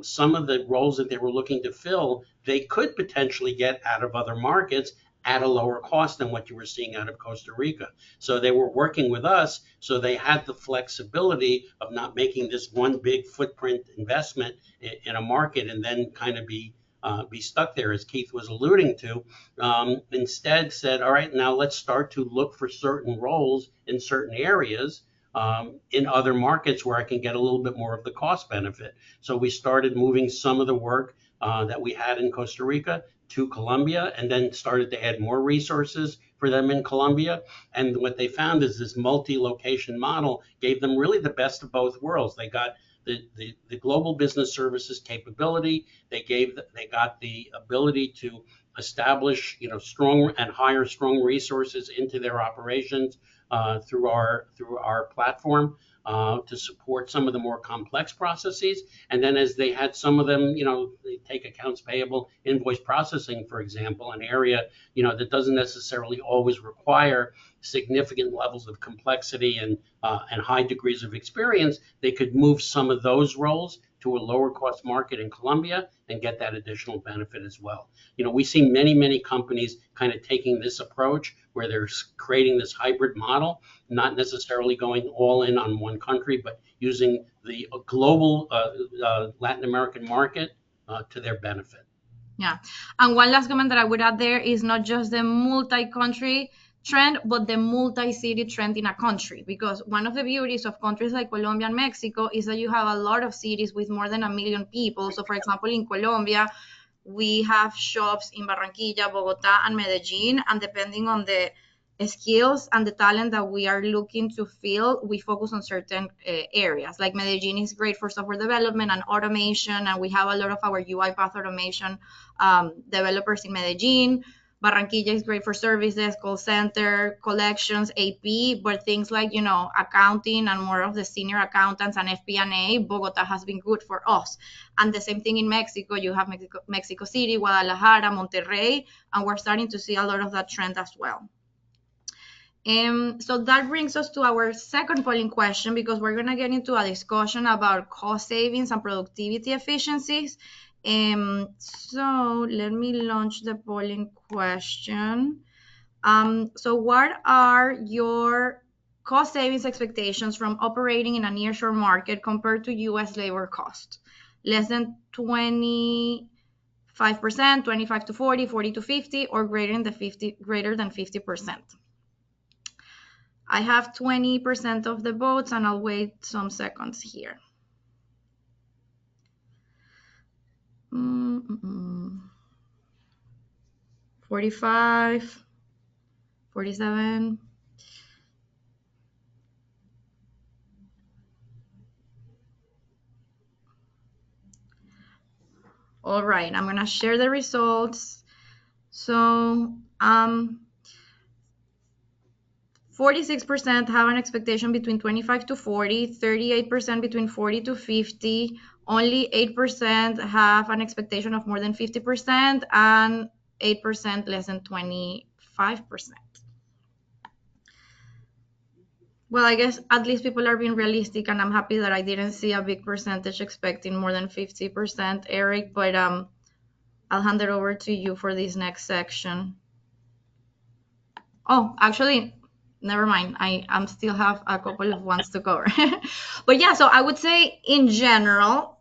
some of the roles that they were looking to fill, they could potentially get out of other markets at a lower cost than what you were seeing out of Costa Rica. So they were working with us, so they had the flexibility of not making this one big footprint investment in a market and then kind of be stuck there, as Keith was alluding to. Instead, said, all right, now let's start to look for certain roles in certain areas in other markets where I can get a little bit more of the cost benefit. So we started moving some of the work that we had in Costa Rica to Colombia, and then started to add more resources for them in Colombia. And what they found is this multi-location model gave them really the best of both worlds. They got the global business services capability. They got the ability to establish strong and hire strong resources into their operations through our platform to support some of the more complex processes. And then as they had some of them, they take accounts payable, invoice processing, for example, an area that doesn't necessarily always require significant levels of complexity and high degrees of experience. They could move some of those roles to a lower cost market in Colombia and get that additional benefit as well. We see many companies kind of taking this approach where they're creating this hybrid model, not necessarily going all in on one country, but using the global Latin American market to their benefit. Yeah. And one last comment that I would add there is not just the multi-country trend, but the multi-city trend in a country. Because one of the beauties of countries like Colombia and Mexico is that you have a lot of cities with more than 1 million people. So, for example, in Colombia, we have shops in Barranquilla, Bogota, and Medellin. And depending on the skills and the talent that we are looking to fill, we focus on certain areas. Like Medellin is great for software development and automation, and we have a lot of our UiPath automation developers in Medellin. Barranquilla is great for services, call center, collections, AP, but things like, accounting and more of the senior accountants and FP&A, Bogota has been good for us. And the same thing in Mexico. You have Mexico City, Guadalajara, Monterrey, and we're starting to see a lot of that trend as well. So that brings us to our second polling question, because we're going to get into a discussion about cost savings and productivity efficiencies. So let me launch the polling question. So what are your cost savings expectations from operating in a nearshore market compared to U.S. labor cost? Less than 25%, 25 to 40, 40 to 50, or greater than 50%. I have 20% of the votes, and I'll wait some seconds here. 45, 47. All right, I'm going to share the results. So, 46% have an expectation between 25 to 40, 38% between 40 to 50, only 8% have an expectation of more than 50%, and 8% less than 25%. Well, I guess at least people are being realistic, and I'm happy that I didn't see a big percentage expecting more than 50%, Eric, but I'll hand it over to you for this next section. Oh, actually, never mind. I still have a couple of ones to cover. But yeah, so I would say in general,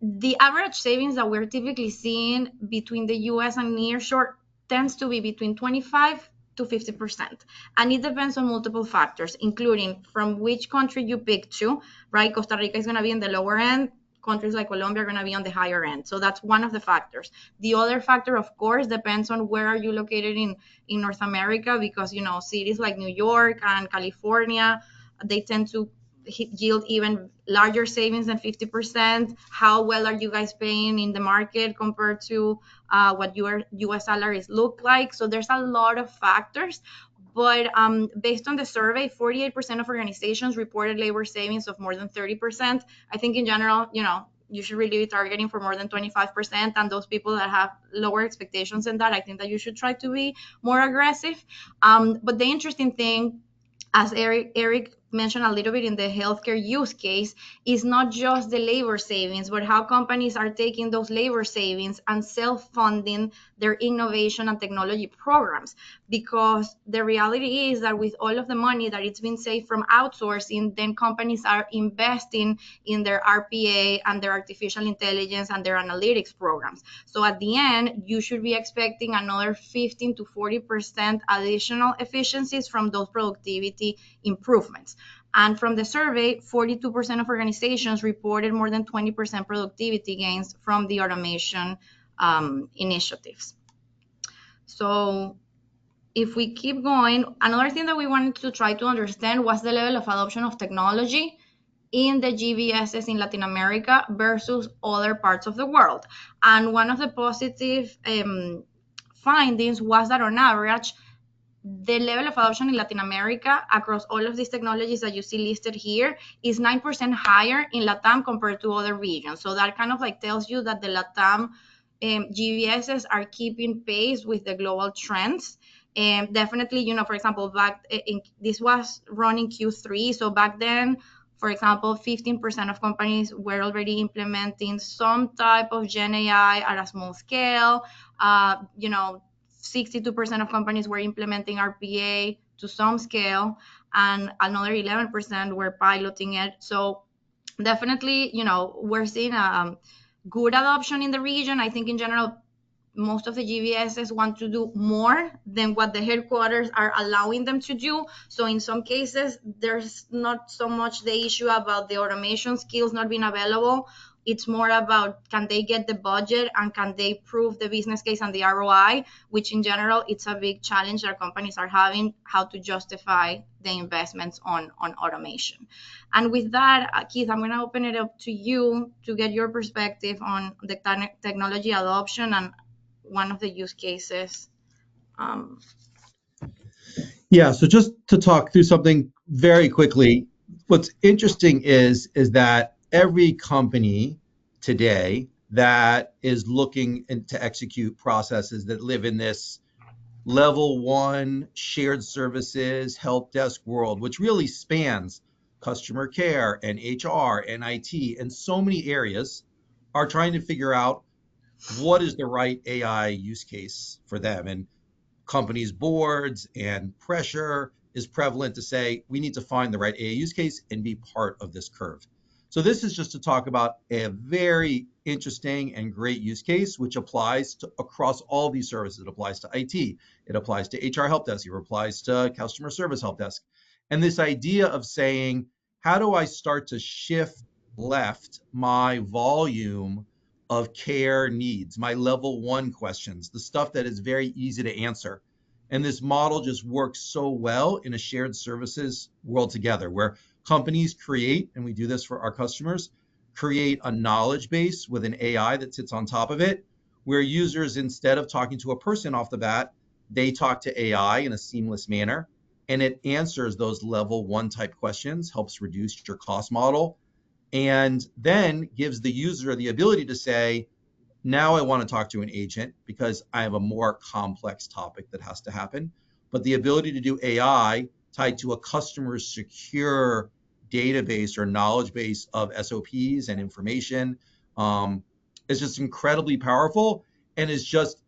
the average savings that we're typically seeing between the US and nearshore tends to be between 25 to 50%. And it depends on multiple factors, including from which country you pick to, right? Costa Rica is going to be in the lower end. Countries like Colombia are going to be on the higher end. So that's one of the factors. The other factor, of course, depends on where are you located in North America, because, cities like New York and California, they tend to yield even larger savings than 50%. How well are you guys paying in the market compared to what your US salaries look like? So there's a lot of factors. But based on the survey, 48% of organizations reported labor savings of more than 30%. I think in general, you should really be targeting for more than 25%. And those people that have lower expectations than that, I think that you should try to be more aggressive. But the interesting thing, as Eric mentioned a little bit in the healthcare use case, is not just the labor savings, but how companies are taking those labor savings and self-funding their innovation and technology programs. Because the reality is that with all of the money that it's been saved from outsourcing, then companies are investing in their RPA and their artificial intelligence and their analytics programs. So at the end, you should be expecting another 15 to 40% additional efficiencies from those productivity improvements. And from the survey, 42% of organizations reported more than 20% productivity gains from the automation initiatives. So if we keep going, another thing that we wanted to try to understand was the level of adoption of technology in the GBSs in Latin America versus other parts of the world. And one of the positive findings was that on average, the level of adoption in Latin America across all of these technologies that you see listed here is 9% higher in LATAM compared to other regions. So that kind of like tells you that the LATAM GBSs are keeping pace with the global trends. And definitely, you know, for example, this was running Q3. So back then, for example, 15% of companies were already implementing some type of Gen AI at a small scale. 62% of companies were implementing RPA to some scale, and another 11% were piloting it. So definitely, we're seeing a good adoption in the region. I think in general, most of the GBSs want to do more than what the headquarters are allowing them to do. So in some cases, there's not so much the issue about the automation skills not being available. It's more about, can they get the budget and can they prove the business case and the ROI, which in general, it's a big challenge that companies are having, how to justify the investments on automation. And with that, Keith, I'm going to open it up to you to get your perspective on the technology adoption and one of the use cases. Yeah, so just to talk through something very quickly, what's interesting is that every company today that is looking to execute processes that live in this level one shared services help desk world, which really spans customer care and HR and IT and so many areas, are trying to figure out what is the right AI use case for them. And companies' boards and pressure is prevalent to say we need to find the right AI use case and be part of this curve. So this is just to talk about a very interesting and great use case, which applies to across all these services. It applies to IT, it applies to HR help desk, it applies to customer service help desk. And this idea of saying, how do I start to shift left my volume of care needs, my level one questions, the stuff that is very easy to answer. And this model just works so well in a shared services world together, where companies create, and we do this for our customers, create a knowledge base with an AI that sits on top of it, where users, instead of talking to a person off the bat, they talk to AI in a seamless manner, and it answers those level one type questions, helps reduce your cost model, and then gives the user the ability to say, now I want to talk to an agent because I have a more complex topic that has to happen. But the ability to do AI tied to a customer's secure database or knowledge base of SOPs and information is just incredibly powerful and is just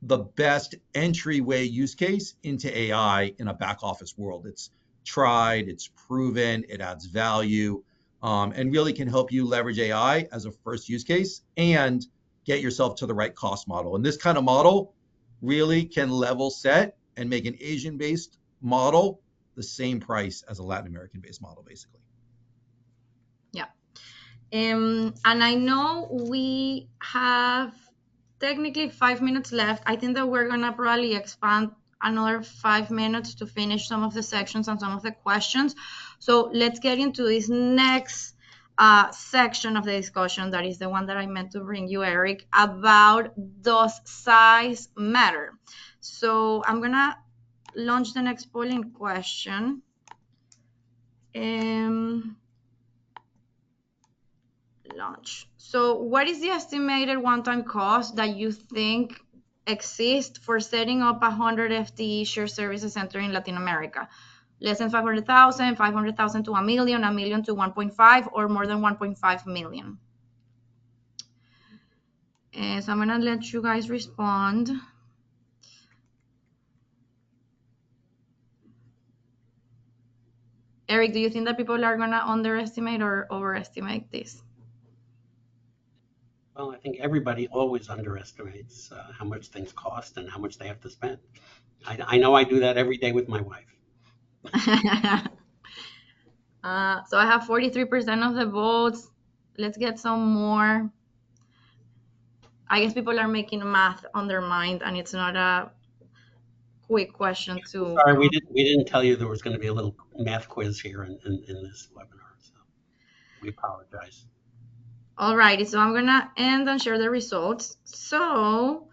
the best entryway use case into AI in a back office world. It's tried, it's proven, it adds value, and really can help you leverage AI as a first use case and get yourself to the right cost model. And this kind of model really can level set and make an Asian-based model the same price as a Latin American-based model, basically. Yeah. And I know we have technically 5 minutes left. I think that we're gonna probably expand another 5 minutes to finish some of the sections and some of the questions. So let's get into this next section of the discussion. That is the one that I meant to bring you, Eric, about does size matter? So I'm gonna launch the next polling question. launch. So what is the estimated one-time cost that you think exists for setting up a 100 FTE shared services center in Latin America? Less than 500,000, 500,000 to a million to 1.5, or more than 1.5 million? So I'm gonna let you guys respond. Eric, do you think that people are gonna underestimate or overestimate this? Well, I think everybody always underestimates how much things cost and how much they have to spend. I know I do that every day with my wife. So I have 43% of the votes. Let's get some more. I guess people are making math on their mind, and it's not a quick question to. Sorry, we didn't tell you there was going to be a little math quiz here in this webinar, so we apologize. Alrighty, so I'm gonna end and share the results. So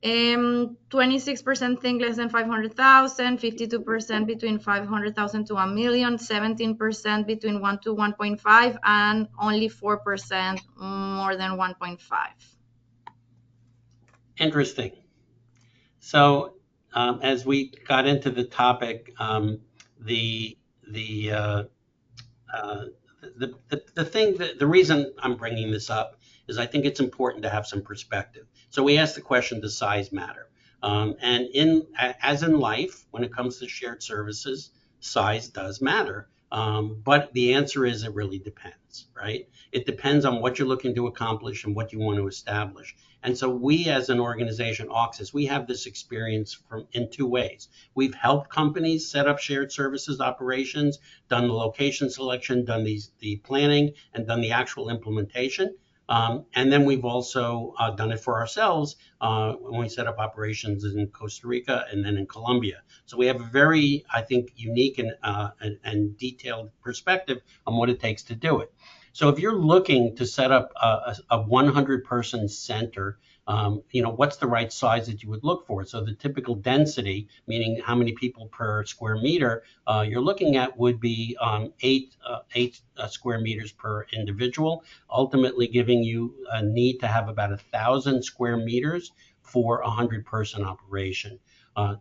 26% think less than 500,000, 52% between 500,000 to a million, 17% between 1 to 1.5, and only 4% more than 1.5. Interesting. So as we got into the topic, the reason I'm bringing this up is I think it's important to have some perspective. So we asked the question, does size matter? And as in life, when it comes to shared services, size does matter. But the answer is it really depends, right? It depends on what you're looking to accomplish and what you want to establish. And so we as an organization, Auxis, we have this experience in two ways. We've helped companies set up shared services operations, done the location selection, done the planning, and done the actual implementation. And then we've also done it for ourselves when we set up operations in Costa Rica and then in Colombia. So we have a very, I think, unique and detailed perspective on what it takes to do it. So if you're looking to set up a 100-person center, what's the right size that you would look for? So the typical density, meaning how many people per square meter you're looking at, would be 8 square meters per individual, ultimately giving you a need to have about 1,000 square meters for a 100-person operation.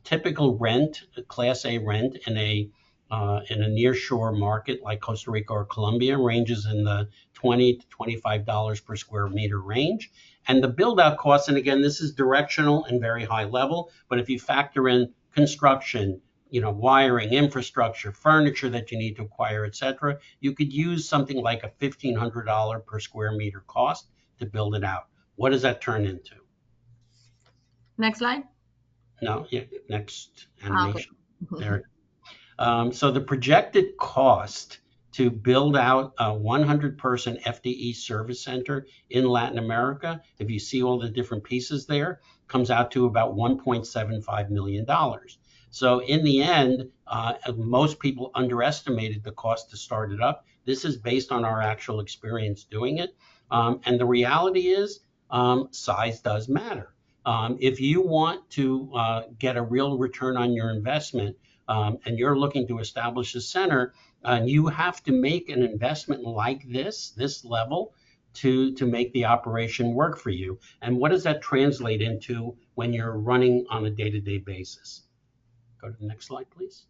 Typical rent, Class A rent in a nearshore market like Costa Rica or Colombia ranges in the $20 to $25 per square meter range. And the build out costs, and again, this is directional and very high level, but if you factor in construction, wiring, infrastructure, furniture that you need to acquire, et cetera, you could use something like a $1,500 per square meter cost to build it out. What does that turn into? Next slide. No, yeah, next animation. Okay. There. So the projected cost to build out a 100-person FTE service center in Latin America, if you see all the different pieces there, comes out to about $1.75 million. So in the end, most people underestimated the cost to start it up. This is based on our actual experience doing it. And the reality is size does matter. If you want to get a real return on your investment, and you're looking to establish a center, you have to make an investment like this level to make the operation work for you. And what does that translate into when you're running on a day-to-day basis? Go to the next slide, please.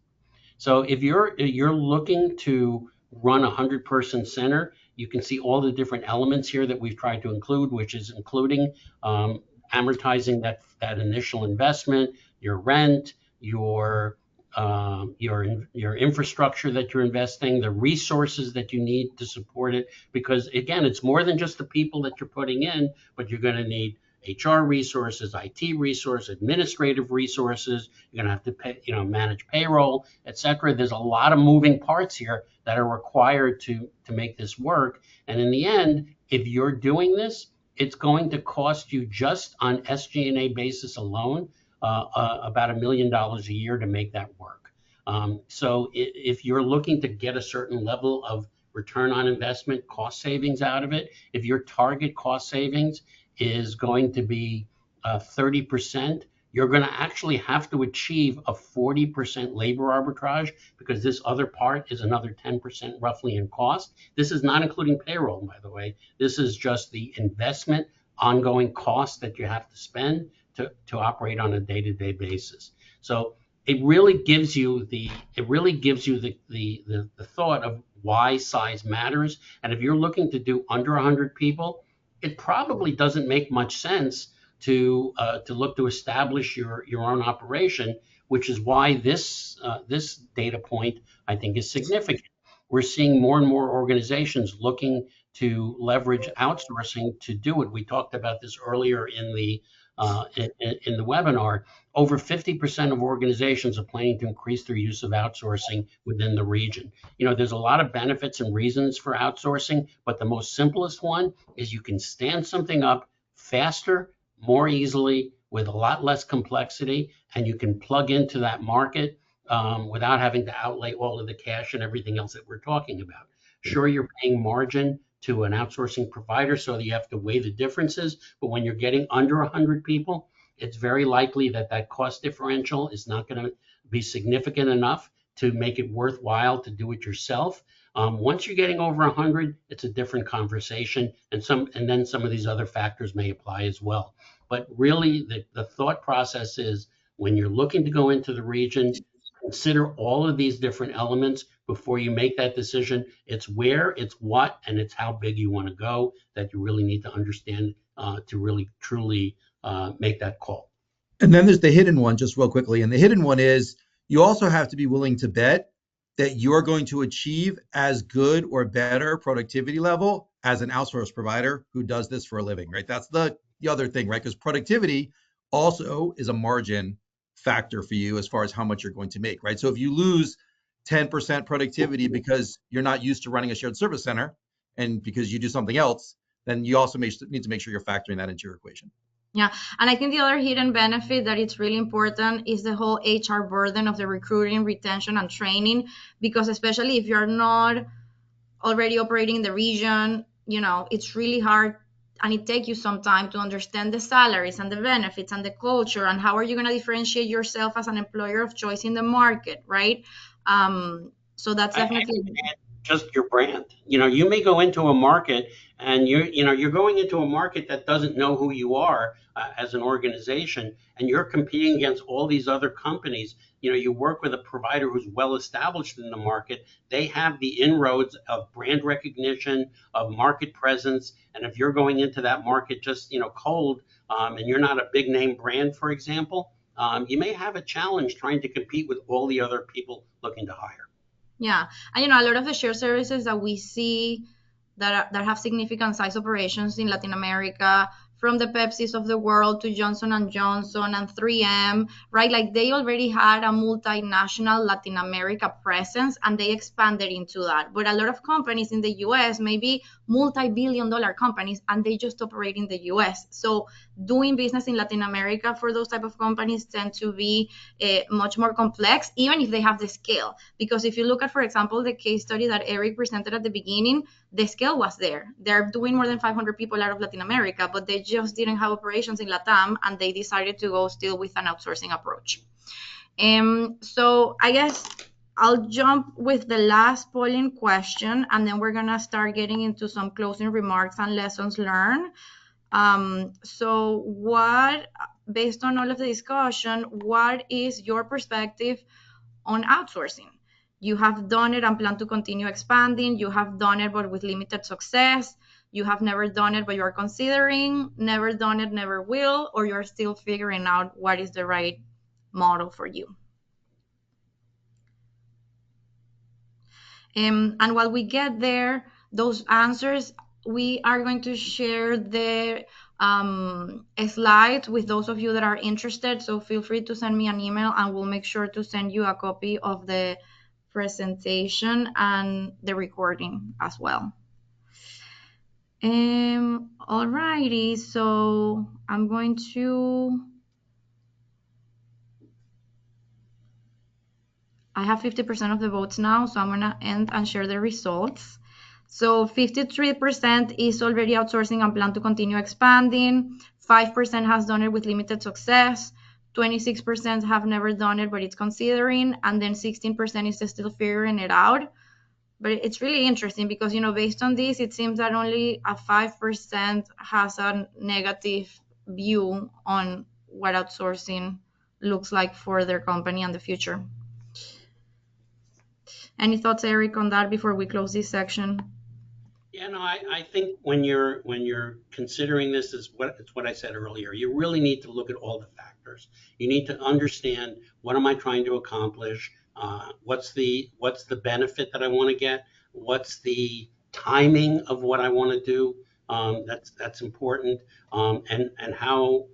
So if you're looking to run a 100-person center, you can see all the different elements here that we've tried to include, which is including amortizing that initial investment, your rent, your infrastructure that you're investing, the resources that you need to support it, because again, it's more than just the people that you're putting in, but you're going to need HR resources, IT resources, administrative resources. You're going to have to pay, manage payroll, et cetera. There's a lot of moving parts here that are required to make this work. And in the end, if you're doing this, it's going to cost you just on SG&A basis alone about $1 million a year to make that work. So if you're looking to get a certain level of return on investment, cost savings out of it, if your target cost savings is going to be 30%, you're going to actually have to achieve a 40% labor arbitrage because this other part is another 10% roughly in cost. This is not including payroll, by the way. This is just the investment, ongoing cost that you have to spend to operate on a day-to-day basis. So it really gives you the thought of why size matters. And if you're looking to do under 100 people, it probably doesn't make much sense to look to establish your own operation, which is why this data point I think is significant. We're seeing more and more organizations looking to leverage outsourcing to do it. We talked about this earlier in the webinar. Over 50% of organizations are planning to increase their use of outsourcing within the region. There's a lot of benefits and reasons for outsourcing, but the most simplest one is you can stand something up faster, more easily, with a lot less complexity, and you can plug into that market without having to outlay all of the cash and everything else that we're talking about. Sure, you're paying margin to an outsourcing provider, so that you have to weigh the differences, but when you're getting under 100 people, it's very likely that cost differential is not going to be significant enough to make it worthwhile to do it yourself. Once you're getting over 100, it's a different conversation, and then some of these other factors may apply as well. But really, the thought process is when you're looking to go into the region, consider all of these different elements before you make that decision. It's where, it's what, and it's how big you want to go that you really need to understand to really truly make that call. And then there's the hidden one, just real quickly. And the hidden one is you also have to be willing to bet that you're going to achieve as good or better productivity level as an outsource provider who does this for a living, right? That's the other thing, right? Because productivity also is a margin factor for you as far as how much you're going to make, right? So if you lose 10% productivity because you're not used to running a shared service center and because you do something else, then you also need to make sure you're factoring that into your equation. Yeah, and I think the other hidden benefit that it's really important is the whole HR burden of the recruiting, retention, and training, because especially if you're not already operating in the region, it's really hard, and it takes you some time to understand the salaries and the benefits and the culture and how are you going to differentiate yourself as an employer of choice in the market, right? So that's definitely just your brand. You may go into a market and you're going into a market that doesn't know who you are as an organization, and you're competing against all these other companies. You work with a provider who's well established in the market. They have the inroads of brand recognition, of market presence, and if you're going into that market just cold, and you're not a big name brand, for example, you may have a challenge trying to compete with all the other people looking to hire. Yeah, and a lot of the shared services that we see that have significant size operations in Latin America, from the Pepsis of the world to Johnson and Johnson and 3M, right? Like they already had a multinational Latin America presence and they expanded into that. But a lot of companies in the US, maybe multi-billion-dollar companies, and they just operate in the US. So doing business in Latin America for those type of companies tend to be much more complex, even if they have the scale. Because if you look at, for example, the case study that Eric presented at the beginning, the scale was there. They're doing more than 500 people out of Latin America, but they just didn't have operations in LATAM, and they decided to go still with an outsourcing approach. So I guess I'll jump with the last polling question, and then we're going to start getting into some closing remarks and lessons learned. So based on all of the discussion, what is your perspective on outsourcing? You have done it and plan to continue expanding. You have done it, but with limited success. You have never done it, but you are considering. Never done it, never will, or you're still figuring out what is the right model for you. And while we get there, those answers, we are going to share the slides with those of you that are interested. So feel free to send me an email and we'll make sure to send you a copy of the presentation and the recording as well. Alrighty, so I'm going to, I have 50% of the votes now, so I'm gonna end and share the results. So 53% is already outsourcing and plan to continue expanding. 5% has done it with limited success. 26% have never done it, but it's considering, and then 16% is still figuring it out. But it's really interesting because, based on this, it seems that only a 5% has a negative view on what outsourcing looks like for their company and the future. Any thoughts, Eric, on that before we close this section? Yeah, no, I think when you're considering this, is what I said earlier. You really need to look at all the factors. You need to understand, what am I trying to accomplish? What's the benefit that I want to get? What's the timing of what I want to do? That's important. And how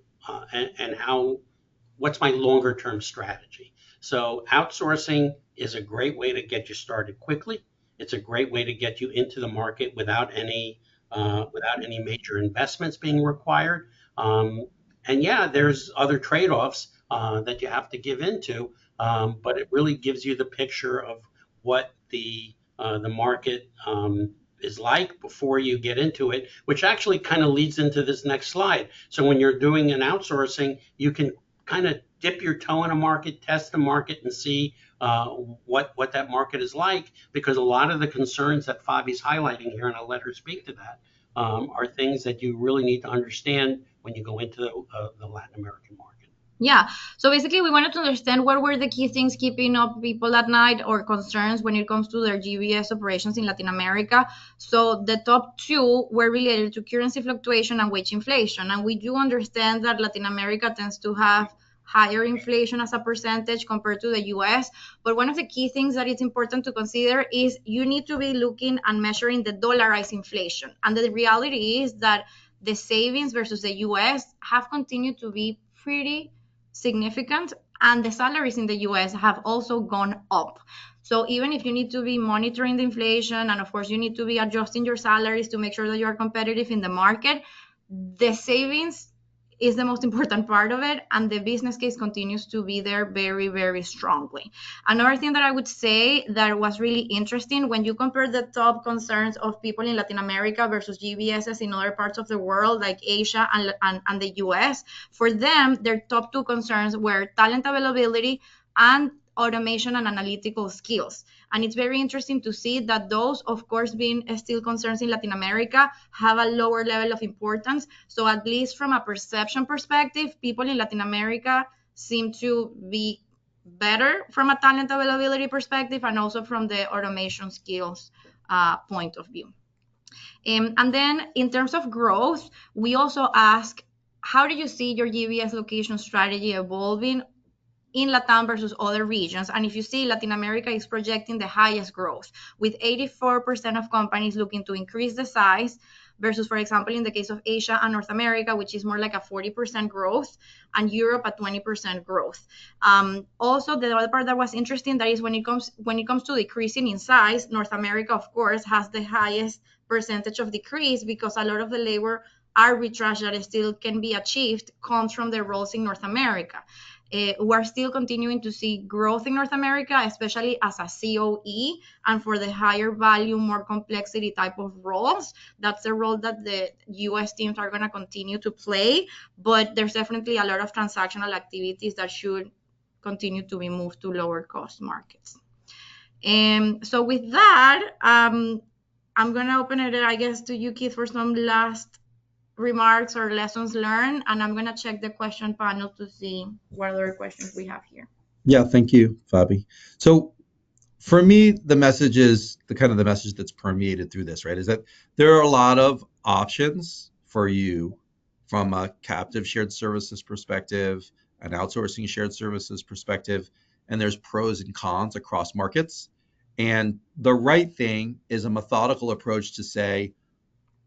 what's my longer term strategy? So outsourcing is a great way to get you started quickly. It's a great way to get you into the market without any major investments being required. And yeah, there's other trade-offs that you have to give into, but it really gives you the picture of what the market is like before you get into it, which actually kind of leads into this next slide. So when you're doing an outsourcing, you can kind of dip your toe in a market, test the market, and see what that market is like, because a lot of the concerns that Fabi's highlighting here, and I'll let her speak to that, are things that you really need to understand when you go into the Latin American market. Yeah. So basically, we wanted to understand what were the key things keeping up people at night or concerns when it comes to their GBS operations in Latin America. So the top two were related to currency fluctuation and wage inflation. And we do understand that Latin America tends to have higher inflation as a percentage compared to the US. But one of the key things that it's important to consider is you need to be looking and measuring the dollarized inflation. And the reality is that the savings versus the US have continued to be pretty significant, and the salaries in the US have also gone up. So even if you need to be monitoring the inflation, and of course you need to be adjusting your salaries to make sure that you are competitive in the market, the savings is the most important part of it, and the business case continues to be there very, very strongly. Another thing that I would say that was really interesting, when you compare the top concerns of people in Latin America versus GBSs in other parts of the world, like Asia and the US, for them, their top two concerns were talent availability and automation and analytical skills. And it's very interesting to see that those, of course, being still concerns in Latin America, have a lower level of importance. So at least from a perception perspective, people in Latin America seem to be better from a talent availability perspective, and also from the automation skills point of view. And then in terms of growth, we also ask, how do you see your GBS location strategy evolving in Latam versus other regions? And if you see, Latin America is projecting the highest growth, with 84% of companies looking to increase the size, versus, for example, in the case of Asia and North America, which is more like a 40% growth, and Europe at 20% growth. Also, the other part that was interesting, that is when it comes to decreasing in size, North America, of course, has the highest percentage of decrease, because a lot of the labor arbitrage that still can be achieved comes from the roles in North America. We're still continuing to see growth in North America, especially as a COE, and for the higher value, more complexity type of roles. That's the role that the US teams are going to continue to play, but there's definitely a lot of transactional activities that should continue to be moved to lower cost markets. So with that, I'm going to open it, I guess, to you, Keith, for some last remarks or lessons learned, and I'm going to check the question panel to see what other questions we have here. Yeah, thank you, Fabi. So for me, the message is the message that's permeated through this, right? Is that there are a lot of options for you from a captive shared services perspective, an outsourcing shared services perspective, and there's pros and cons across markets. And the right thing is a methodical approach to say,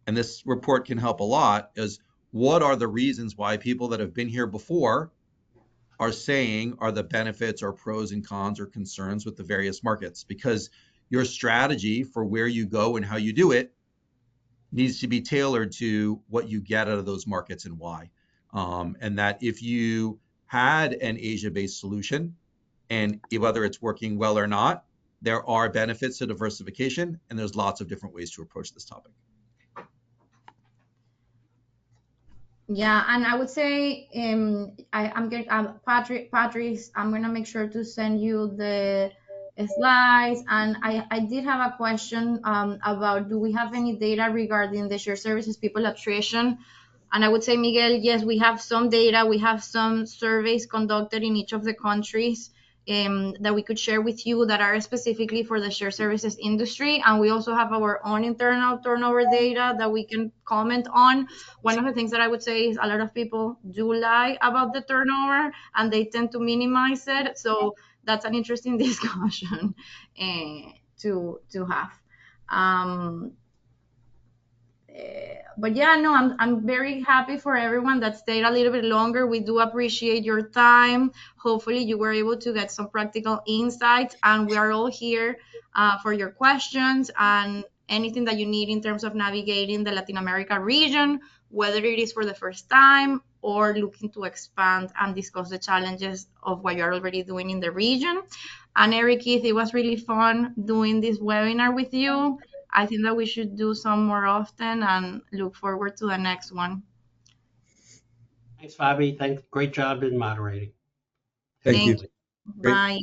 and this report can help a lot, is what are the reasons why people that have been here before are saying are the benefits or pros and cons or concerns with the various markets, because your strategy for where you go and how you do it needs to be tailored to what you get out of those markets and why. And that if you had an Asia-based solution, and whether it's working well or not, there are benefits to diversification, and there's lots of different ways to approach this topic. Yeah, and I would say I'm getting Patrice, I'm gonna make sure to send you the slides. And I did have a question about, do we have any data regarding the shared services people attrition? And I would say, Miguel, yes, we have some data. We have some surveys conducted in each of the countries that we could share with you that are specifically for the shared services industry. And we also have our own internal turnover data that we can comment on. One of the things that I would say is a lot of people do lie about the turnover and they tend to minimize it. So that's an interesting discussion to have. Um, but yeah, no, I'm very happy for everyone that stayed a little bit longer. We do appreciate your time. Hopefully, you were able to get some practical insights, and we are all here for your questions and anything that you need in terms of navigating the Latin America region, whether it is for the first time or looking to expand and discuss the challenges of what you're already doing in the region. And Eric, Keith, it was really fun doing this webinar with you. I think that we should do some more often and look forward to the next one. Thanks, Fabi. Thanks. Great job in moderating. Thank Take it Thank you. easy. you. Great. Bye.